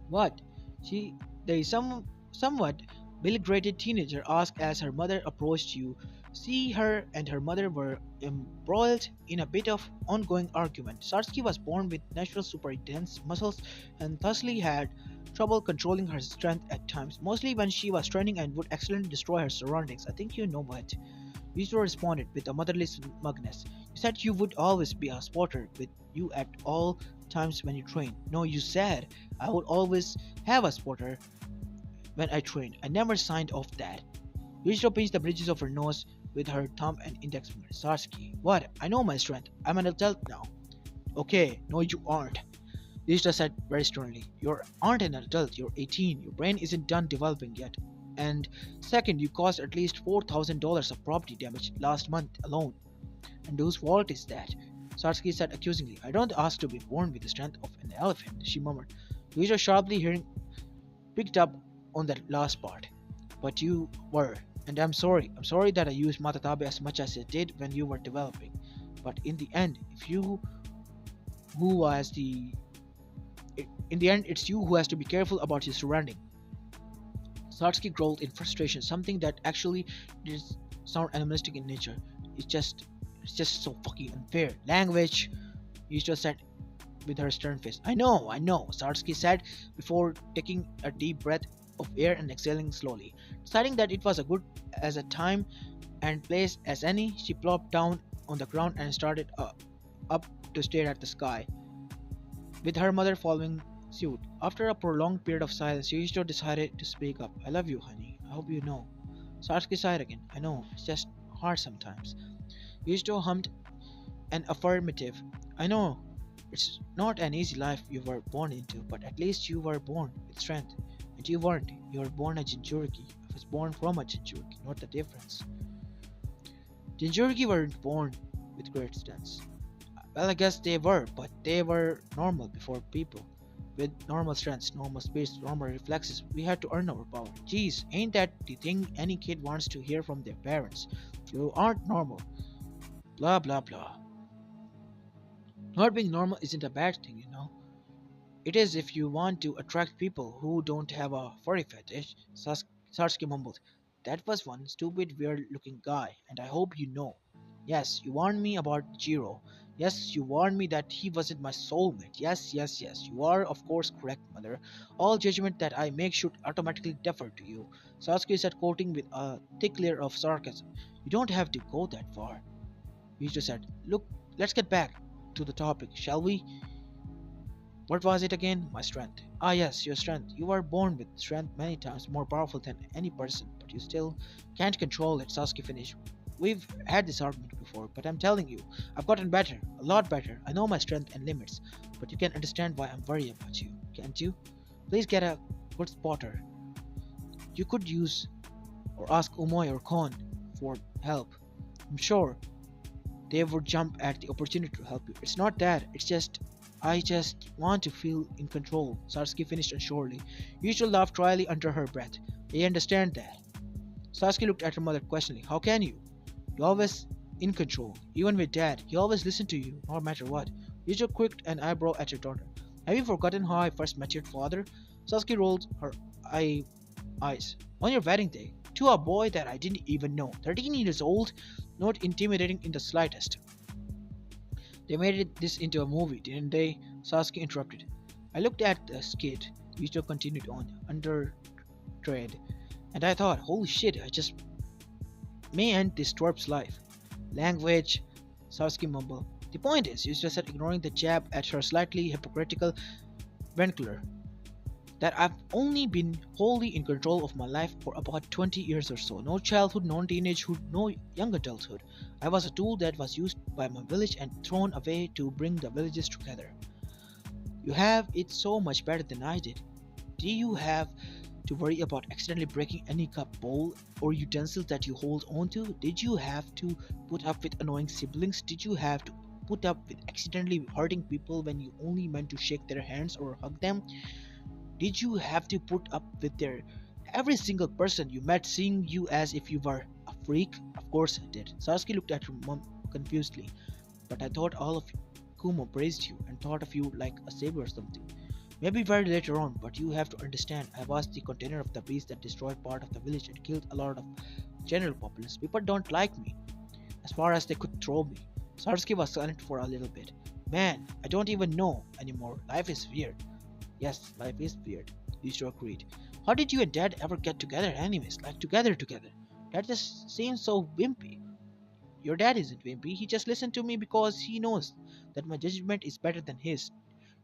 Speaker 1: What? She, the somewhat belligerent teenager asked as her mother approached. You see, her and her mother were embroiled in a bit of ongoing argument. Sarsky was born with natural super intense muscles and thusly had trouble controlling her strength at times, mostly when she was training, and would accidentally destroy her surroundings. I think you know what. Yuzuru responded with a motherly smugness. You said you would always be a spotter with you at all times when you train. No, you said I would always have a spotter when I trained. I never signed off that. Yuzuru pinched the bridges of her nose with her thumb and index finger. Sarsky, what? I know my strength. I'm an adult now. Okay, no you aren't. Yuzuru said very sternly. You aren't an adult, you're 18. Your brain isn't done developing yet. And second, you caused at least $4,000 of property damage last month alone. And whose fault is that? Sarsky said accusingly. I don't ask to be born with the strength of an elephant, she murmured. Yuzuru sharply picked up on that last part. But you were, and I'm sorry. I'm sorry that I used Matatabe as much as I did when you were developing. But in the end, if you who was the in the end, it's you who has to be careful about your surrounding. Satsuki growled in frustration, something that actually did sound animalistic in nature. It's just, it's just so fucking unfair. Language, Yusto said with her stern face. I know, Satsuki said before taking a deep breath of air and exhaling slowly. Deciding that it was as good as a time and place as any, she plopped down on the ground and started up to stare at the sky, with her mother following suit. After a prolonged period of silence, Yuichiro decided to speak up. I love you, honey. I hope you know. Satsuki sighed again. I know, it's just hard sometimes. Yuichiro hummed an affirmative. I know it's not an easy life you were born into, but at least you were born with strength. And you weren't. You were born a Jinchuriki. I was born from a Jinchuriki, not the difference. Jinchuriki weren't born with great strength. Well, I guess they were, but they were normal before people. With normal strengths, normal speeds, normal reflexes, we had to earn our power. Geez, ain't that the thing any kid wants to hear from their parents? You aren't normal. Blah blah blah. Not being normal isn't a bad thing, you know. It is if you want to attract people who don't have a furry fetish. Satsuki mumbled. That was one stupid, weird looking guy, and I hope you know. Yes, you warned me about Jiro. Yes, you warned me that he wasn't my soulmate. Yes, yes, yes, you are of course correct, mother. All judgment that I make should automatically defer to you. Sasuke said, quoting with a thick layer of sarcasm. You don't have to go that far. Micho said, look, let's get back to the topic, shall we? What was it again? My strength. Ah, yes, your strength. You were born with strength many times more powerful than any person, but you still can't control it, Sasuke finished. We've had this argument before, but I'm telling you, I've gotten better, a lot better. I know my strength and limits, but you can understand why I'm worried about you, can't you? Please get a good spotter. You could use or ask Umoy or Kon for help. I'm sure they would jump at the opportunity to help you. It's not that, it's just I just want to feel in control, Sasuke finished unsurely. Yushiro laughed dryly under her breath. I understand that. Sasuke looked at her mother questioningly. How can you? You're always in control. Even with dad, he always listened to you, no matter what. Yushiro quirked an eyebrow at her daughter. Have you forgotten how I first met your father? Sasuke rolled her eyes. On your wedding day, to a boy that I didn't even know. 13 years old, not intimidating in the slightest. They made this into a movie, didn't they? Sasuke interrupted. I looked at the skit, Yushiro continued on, under trade, and I thought, holy shit, I just may end this twerp's life. Language, Sasuke mumbled. The point is, Yushiro said, ignoring the jab at her slightly hypocritical vernacular, that I've only been wholly in control of my life for about 20 years or so. No childhood, no teenagehood, no young adulthood. I was a tool that was used by my village and thrown away to bring the villages together. You have it so much better than I did. Do you have to worry about accidentally breaking any cup, bowl, or utensils that you hold onto? Did you have to put up with annoying siblings? Did you have to put up with accidentally hurting people when you only meant to shake their hands or hug them? Did you have to put up with their every single person you met seeing you as if you were a freak? Of course I did. Sasuke looked at her mom confusedly. But I thought all of Kumo praised you and thought of you like a savior or something. Maybe very later on, but you have to understand, I was the container of the beast that destroyed part of the village and killed a lot of general populace. People don't like me, as far as they could throw me. Sasuke was silent for a little bit. Man, I don't even know anymore. Life is weird. Yes, life is weird, Yushiro agreed. How did you and Dad ever get together anyways? Like together? That just seems so wimpy. Your dad isn't wimpy, he just listened to me because he knows that my judgment is better than his.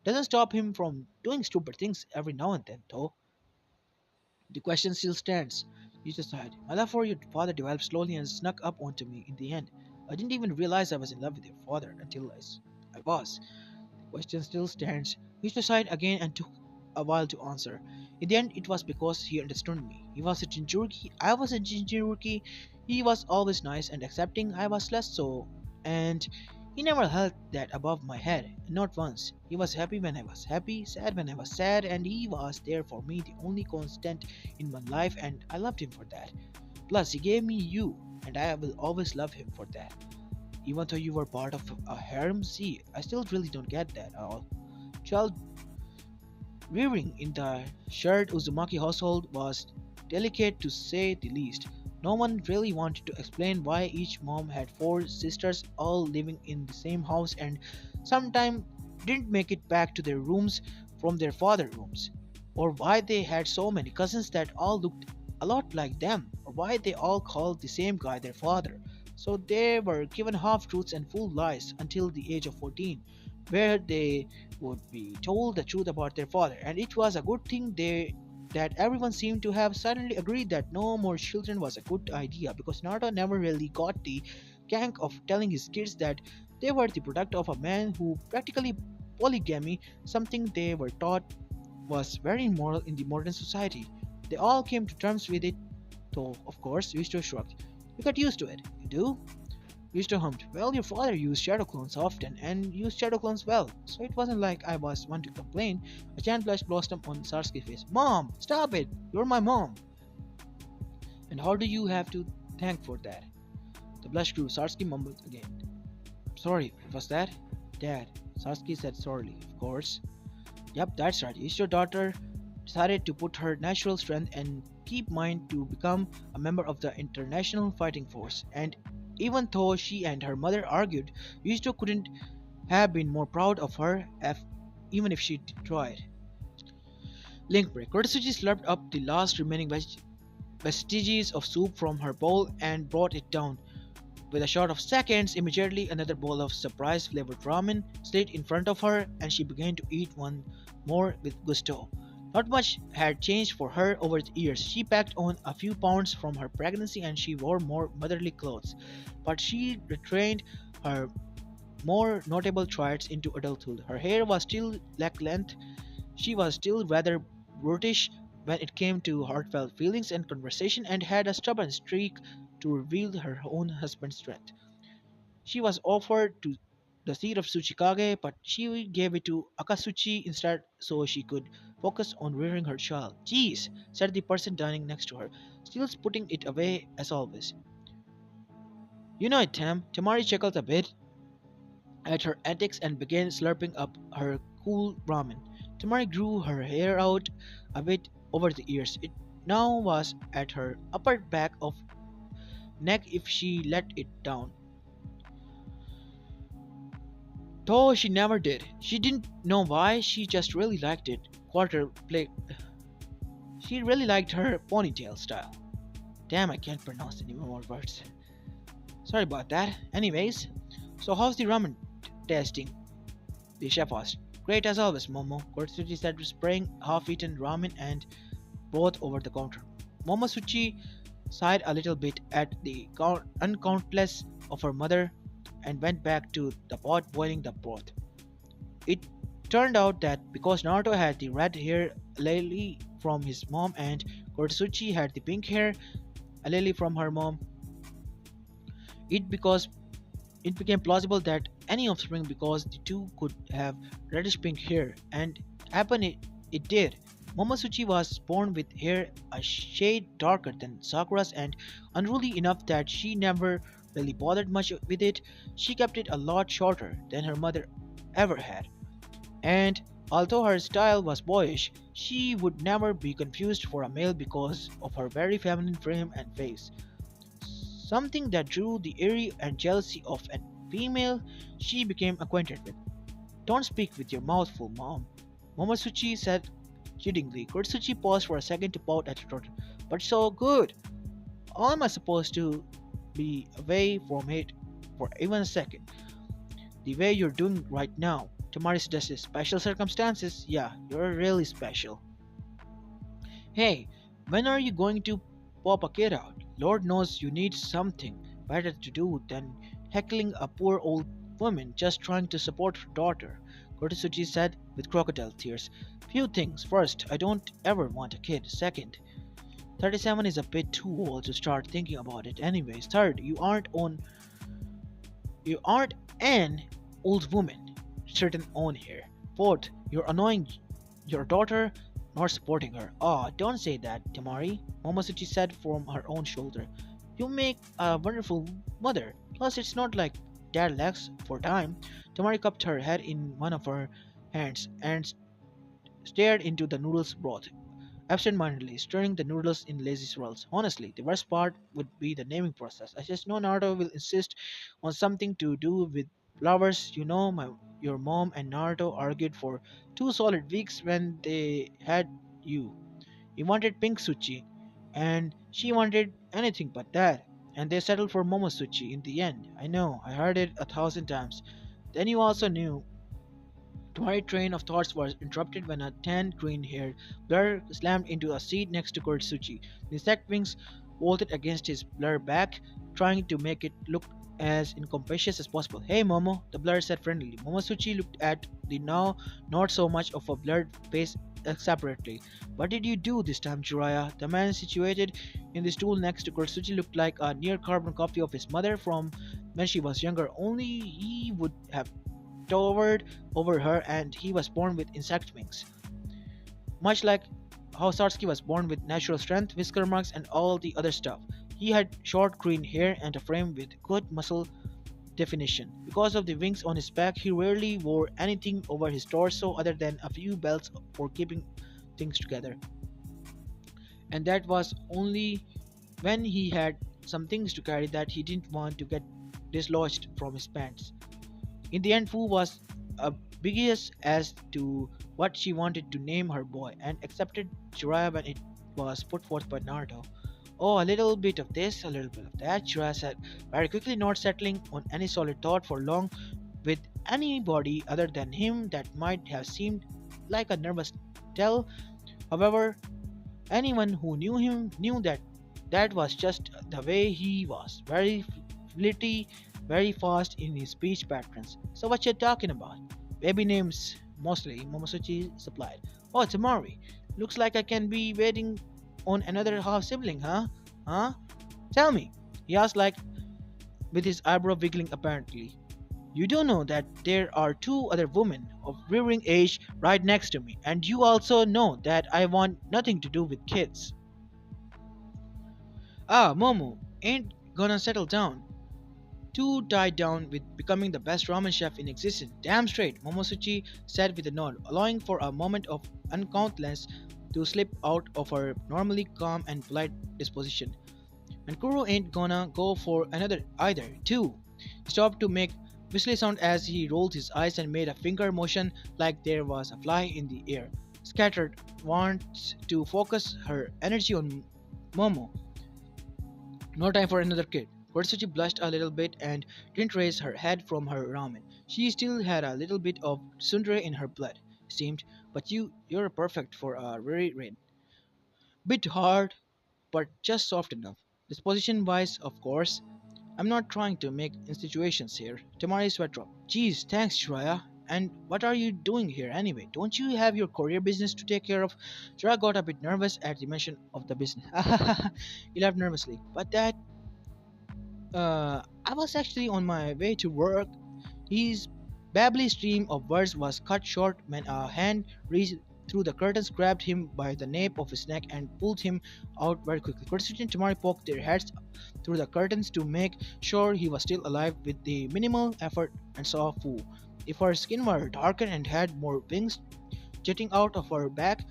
Speaker 1: Doesn't stop him from doing stupid things every now and then, though. The question still stands. Yushiro sighed. My love for your father developed slowly and snuck up onto me in the end. I didn't even realize I was in love with your father until I was. Question still stands. He sighed again and took a while to answer. In the end, it was because he understood me. He was a Jinchuriki, I was a Jinchuriki. He was always nice and accepting, I was less so. And He never held that above my head, not once. He was happy when I was happy, sad when I was sad, and he was there for me, the only constant in my life, and I loved him for that. Plus, he gave me you, and I will always love him for that. Even though you were part of a harem, see, I still really don't get that at all. Child rearing in the shared Uzumaki household was delicate to say the least. No one really wanted to explain why each mom had four sisters all living in the same house and sometimes didn't make it back to their rooms from their father rooms, or why they had so many cousins that all looked a lot like them, or why they all called the same guy their father. So they were given half truths and full lies until the age of 14, where they would be told the truth about their father, and it was a good thing that everyone seemed to have suddenly agreed that no more children was a good idea because Naruto never really got the knack of telling his kids that they were the product of a man who practically polygamy, something they were taught was very immoral in the modern society. They all came to terms with it, though of course Yusto shrugged. You got used to it, you do? Yusto hummed. Well, your father used shadow clones often and used shadow clones well, so it wasn't like I was one to complain. A giant blush blossomed on Sarski's face. Mom, stop it! You're my mom! And how do you have to thank for that? The blush grew. Sarsky mumbled again. Sorry, what was that? Dad, Sarsky said sorely. Of course. Yep, that's right. Is your daughter decided to put her natural strength and keep mind to become a member of the International Fighting Force. And even though she and her mother argued, Yusto couldn't have been more proud of her even if she tried. Link break. Kurotsuchi slurped up the last remaining vestiges of soup from her bowl and brought it down. With a short of seconds, immediately another bowl of surprise flavored ramen slid in front of her, and she began to eat one more with gusto. Not much had changed for her over the years. She packed on a few pounds from her pregnancy and she wore more motherly clothes. But she retained her more notable traits into adulthood. Her hair was still black length, she was still rather brutish when it came to heartfelt feelings and conversation, and had a stubborn streak to reveal her own husband's strength. She was offered to the seat of Tsuchikage, but she gave it to Akatsuchi instead so she could focus on rearing her child. Jeez, said the person dining next to her, still putting it away as always. You know it, Tam. Tamari chuckled a bit at her antics and began slurping up her cool ramen. Tamari grew her hair out a bit over the ears. It now was at her upper back of neck if she let it down. Though she never did. She didn't know why, she just really liked it. Quarter play. She really liked her ponytail style. Damn, I can't pronounce any more words. Sorry about that. Anyways, so how's the ramen tasting? The chef asked. Great as always, Momo. Kurotsuchi said, spraying half-eaten ramen and broth over the counter. Momosuchi sighed a little bit at the uncountless of her mother and went back to the pot boiling the broth. It turned out that because Naruto had the red hair allele from his mom and Kurotsuchi had the pink hair allele from her mom, because it became plausible that any offspring because the two could have reddish pink hair, and it did. Momosuchi was born with hair a shade darker than Sakura's and unruly enough that she never really bothered much with it. She kept it a lot shorter than her mother ever had. And although her style was boyish, she would never be confused for a male because of her very feminine frame and face. Something that drew the eerie and jealousy of a female she became acquainted with. Don't speak with your mouth full, Mom, Momosuchi said kiddingly. Kurotsuchi paused for a second to pout at her daughter. But so good! How am I supposed to be away from it for even a second? The way you're doing right now. Tamari suggested. Special circumstances? Yeah, you're really special. Hey, when are you going to pop a kid out? Lord knows you need something better to do than heckling a poor old woman just trying to support her daughter, Kurotsuchi said with crocodile tears. Few things. First, I don't ever want a kid. Second, 37 is a bit too old to start thinking about it anyways. Third, you aren't on You aren't an old woman. Certain on here. Fourth, you're annoying your daughter, not supporting her. Oh, don't say that, Tamari, Momosuchi said from her own shoulder. You make a wonderful mother. Plus, it's not like dad lacks for time. Tamari cupped her head in one of her hands and stared into the noodles broth, absent-mindedly stirring the noodles in lazy swirls. Honestly, the worst part would be the naming process. I just know Naruto will insist on something to do with flowers. Your mom and Naruto argued for 2 solid weeks when they had you. He wanted pink sushi, and she wanted anything but that. And they settled for Momosuchi in the end. I know, I heard it 1,000 times. Then you also knew my train of thoughts was interrupted when a tan green haired blur slammed into a seat next to Kurtsuchi. The insect wings bolted against his blur back, trying to make it look as incompatious as possible. Hey Momo, the blur said friendlily. Momosuchi looked at the now not so much of a blurred face separately. What did you do this time, Jiraiya? The man situated in the stool next to Kurtsuchi looked like a near carbon copy of his mother from when she was younger, only he would have towered over her and he was born with insect wings. Much like how Satsuki was born with natural strength, whisker marks, and all the other stuff. He had short green hair and a frame with good muscle definition. Because of the wings on his back, he rarely wore anything over his torso other than a few belts for keeping things together. And that was only when he had some things to carry that he didn't want to get dislodged from his pants. In the end, Fu was ambiguous as to what she wanted to name her boy and accepted Jiraiya when it was put forth by Naruto. Oh, a little bit of this, a little bit of that, Jiraiya said, very quickly not settling on any solid thought for long with anybody other than him that might have seemed like a nervous tell. However, anyone who knew him knew that that was just the way he was, very flitty, very fast in his speech patterns. So what you talking about? Baby names, mostly, Momosuchi supplied. Oh, Tamari. Looks like I can be waiting on another half sibling, huh? Huh? Tell me, he asked like with his eyebrow wiggling apparently. You do know that there are 2 other women of rearing age right next to me, and you also know that I want nothing to do with kids. Ah, Momo, ain't gonna settle down. Two tied down with becoming the best ramen chef in existence. Damn straight, Momosuchi said with a nod, allowing for a moment of uncountness to slip out of her normally calm and polite disposition. And Kuro ain't gonna go for another either, too. He stopped to make whistly sound as he rolled his eyes and made a finger motion like there was a fly in the air. Scattered wants to focus her energy on Momo. No time for another kid. Kurtsuchi blushed a little bit and didn't raise her head from her ramen. She still had a little bit of tsundere in her blood, it seemed, but you're perfect for a very rain. Bit hard, but just soft enough. Disposition wise, of course. I'm not trying to make institutions here. Tamari's sweat dropped. Geez, thanks, Shiraya. And what are you doing here anyway? Don't you have your career business to take care of? Shiraya got a bit nervous at the mention of the business. He laughed nervously. But I was actually on my way to work. His babbly stream of words was cut short when a hand reached through the curtains, grabbed him by the nape of his neck, and pulled him out very quickly. Kurtsuchi and Tamari poked their heads through the curtains to make sure he was still alive with the minimal effort and saw Fu. If her skin were darker and had more wings jutting out of her back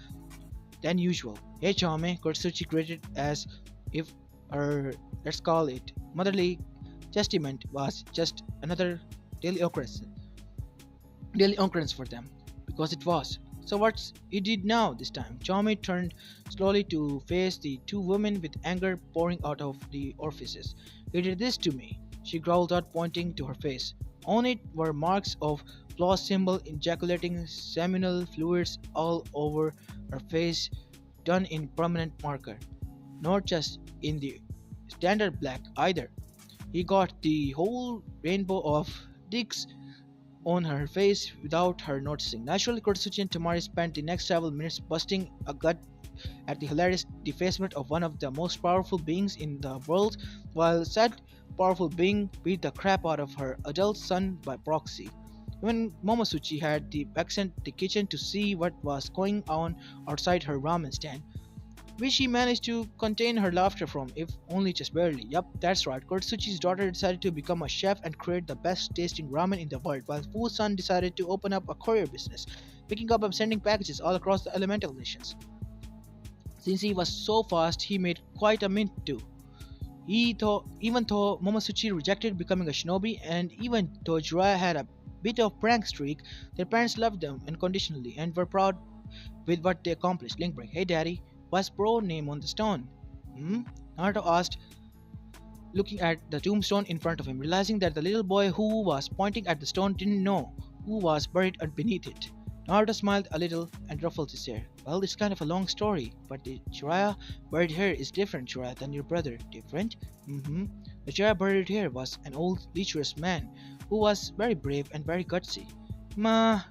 Speaker 1: than usual. Hey Chame, Kurtsuchi greeted as if her, let's call it, motherly testament was just another daily occurrence. Daily occurrence for them. Because it was. So what's he did now this time? Chame turned slowly to face the 2 women with anger pouring out of the orifices. He did this to me, she growled out, pointing to her face. On it were marks of claw symbol ejaculating seminal fluids all over her face, done in permanent marker. Not just in the standard black either. He got the whole rainbow of dicks on her face without her noticing. Naturally, Kurtsuchi and Tamari spent the next several minutes busting a gut at the hilarious defacement of one of the most powerful beings in the world, while said powerful being beat the crap out of her adult son by proxy. Even Momosuchi had the accent the kitchen to see what was going on outside her ramen stand, which she managed to contain her laughter from, if only just barely. Yup, that's right. Kurtsuchi's daughter decided to become a chef and create the best tasting ramen in the world, while Fu's son decided to open up a courier business, picking up and sending packages all across the elemental nations. Since he was so fast, he made quite a mint too. Even though Momosuchi rejected becoming a shinobi, and even though Jiraiya had a bit of prank streak, their parents loved them unconditionally and were proud with what they accomplished. Link break. Hey daddy, what's bro name on the stone? Hmm? Naruto asked, looking at the tombstone in front of him, realizing that the little boy who was pointing at the stone didn't know who was buried beneath it. Naruto smiled a little and ruffled his hair. Well, it's kind of a long story, but the Jiraiya buried here is different, Jiraiya, than your brother. Different? Mm-hmm. The Jiraiya buried here was an old, lecherous man who was very brave and very gutsy. Ma,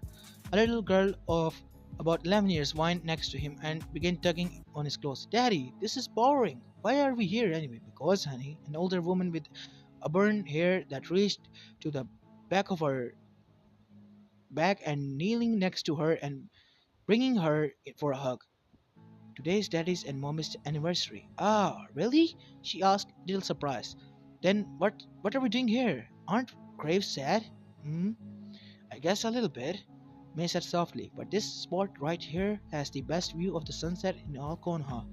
Speaker 1: a little girl of about 11 years whined next to him and began tugging on his clothes. Daddy, this is boring. Why are we here anyway? Because, honey, an older woman with auburn hair that reached to the back of her back and kneeling next to her and bringing her in for a hug. Today's daddy's and mommy's anniversary. Ah, really? She asked, little surprised. Then what are we doing here? Aren't graves sad? Hmm? I guess a little bit. May said softly, but this spot right here has the best view of the sunset in all Konoha.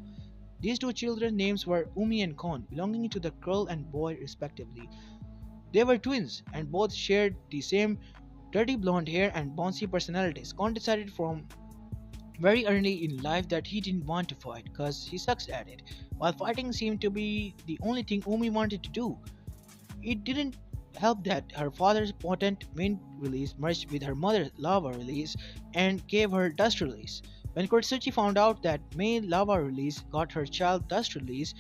Speaker 1: These two children's names were Umi and Kon, belonging to the girl and boy respectively. They were twins, and both shared the same dirty blonde hair and bouncy personalities. Kon decided from very early in life that he didn't want to fight, cause he sucks at it, while fighting seemed to be the only thing Umi wanted to do. It didn't help that her father's potent wind release merged with her mother's lava release and gave her dust release. When Kurtsuchi found out that May lava release got her child dust release,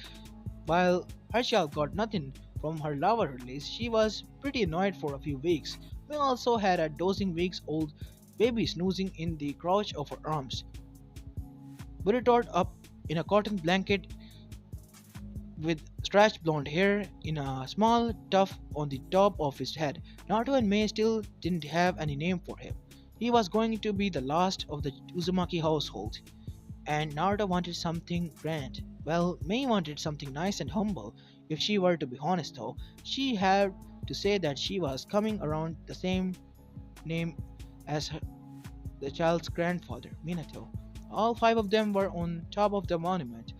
Speaker 1: while her child got nothing from her lava release, she was pretty annoyed for a few weeks. May also had a dozing weeks old baby snoozing in the crotch of her arms, buried up in a cotton blanket with stretched blonde hair in a small tuft on the top of his head. Naruto and Mei still didn't have any name for him. He was going to be the last of the Uzumaki household, and Naruto wanted something grand. Well, Mei wanted something nice and humble. If she were to be honest though, she had to say that she was coming around the same name as the child's grandfather, Minato. All five of them were on top of the monument,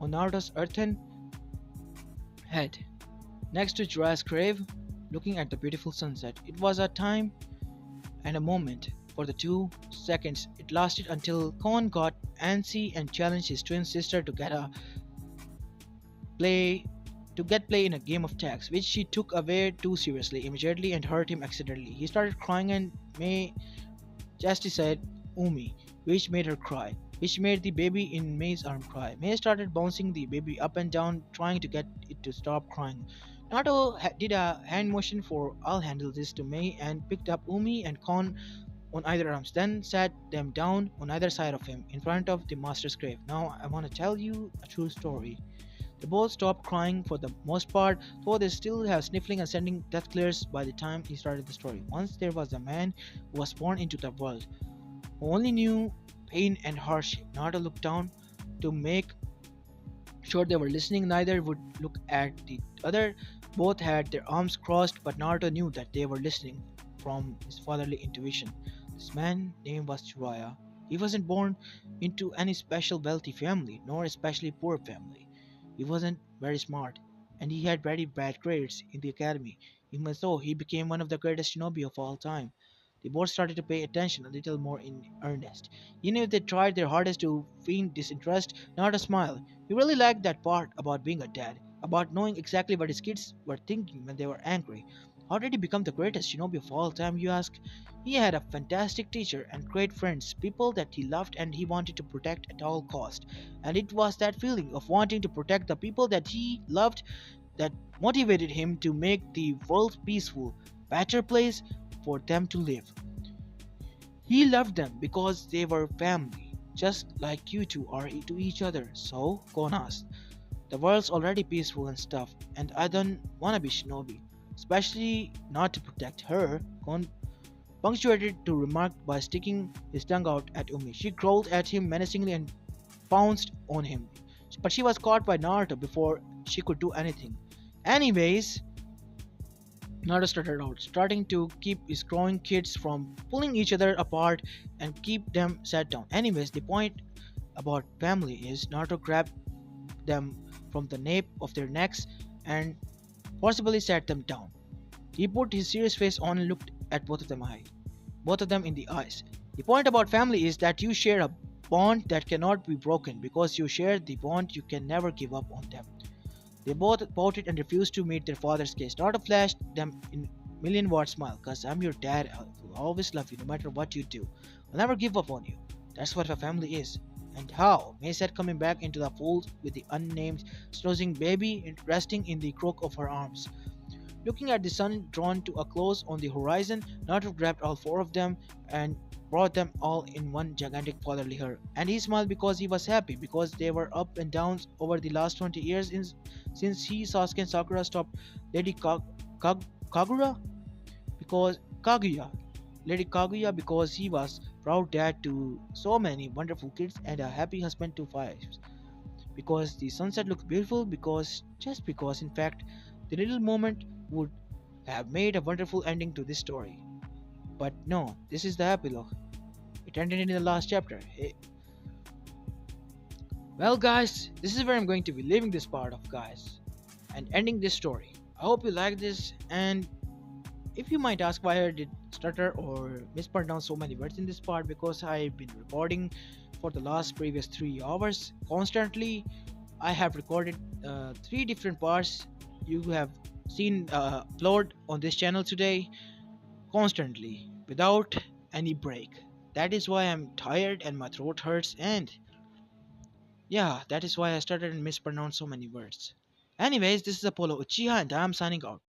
Speaker 1: on Naruto's earthen head, next to Jiraiya's grave, looking at the beautiful sunset. It was a time and a moment. For the 2 seconds it lasted until Kon got antsy and challenged his twin sister to play get play in a game of tags, which she took away too seriously immediately and hurt him accidentally. He started crying and May just said Umi, which made her cry, which made the baby in May's arm cry. May started bouncing the baby up and down, trying to get it to stop crying. Naruto did a hand motion for I'll handle this to May and picked up Umi and Kon on either arms, then sat them down on either side of him in front of the master's grave. Now I want to tell you a true story. They both stopped crying for the most part, though they still have sniffling and sending death glares by the time he started the story. Once there was a man who was born into the world, who only knew pain and hardship. Naruto looked down to make sure they were listening. Neither would look at the other. Both had their arms crossed, but Naruto knew that they were listening from his fatherly intuition. This man's name was Jiraiya. He wasn't born into any special wealthy family, nor especially poor family. He wasn't very smart, and he had very bad grades in the academy. Even so, he became one of the greatest shinobi of all time. The board started to pay attention a little more in earnest. Even if they tried their hardest to feign disinterest, not a smile. He really liked that part about being a dad, about knowing exactly what his kids were thinking when they were angry. How did he become the greatest shinobi of all time, you ask? He had a fantastic teacher and great friends, people that he loved and he wanted to protect at all cost. And it was that feeling of wanting to protect the people that he loved that motivated him to make the world peaceful, better place for them to live. He loved them because they were family. just like you two are to each other. So, Gon asked, the world's already peaceful and stuff, and I don't wanna be shinobi. Especially not to protect her. Gon punctuated to remark by sticking his tongue out at Umi. She growled at him menacingly and pounced on him. But she was caught by Naruto before she could do anything. Anyways, Naruto started out, starting to keep his growing kids from pulling each other apart and keep them sat down. Anyways, the point about family is Naruto grabbed them from the nape of their necks and forcibly sat them down. He put his serious face on and looked at both of them in the eyes. The point about family is that you share a bond that cannot be broken. Because you share the bond, you can never give up on them. They both pouted and refused to meet their father's gaze. Naruto flashed them in million watt smile. Cause I'm your dad. I will always love you no matter what you do. I'll never give up on you. That's what a family is. And how? May said, coming back into the fold with the unnamed snoozing baby resting in the crook of her arms. Looking at the sun drawn to a close on the horizon, Naruto grabbed all four of them and brought them all in one gigantic fatherly hug. And he smiled because he was happy, because they were up and downs over the last 20 years since he, Sasuke, and Sakura stopped Lady Kagura because Kaguya. Lady Kaguya because he was proud dad to so many wonderful kids and a happy husband to five. Because the sunset looked beautiful, because just because, in fact, the little moment would have made a wonderful ending to this story. But no, this is the epilogue. It ended in the last chapter. Well, guys, this is where I'm going to be leaving this part of, guys, and ending this story. I hope you like this, and if you might ask why I did stutter or mispronounce so many words in this part, because I've been recording for the last previous 3 hours constantly. I have recorded 3 different parts. You have seen upload on this channel today constantly without any break. That is why I'm tired and my throat hurts, and yeah, that is why I started and mispronounced so many words. Anyways, this is Apollo Uchiha and I'm signing out.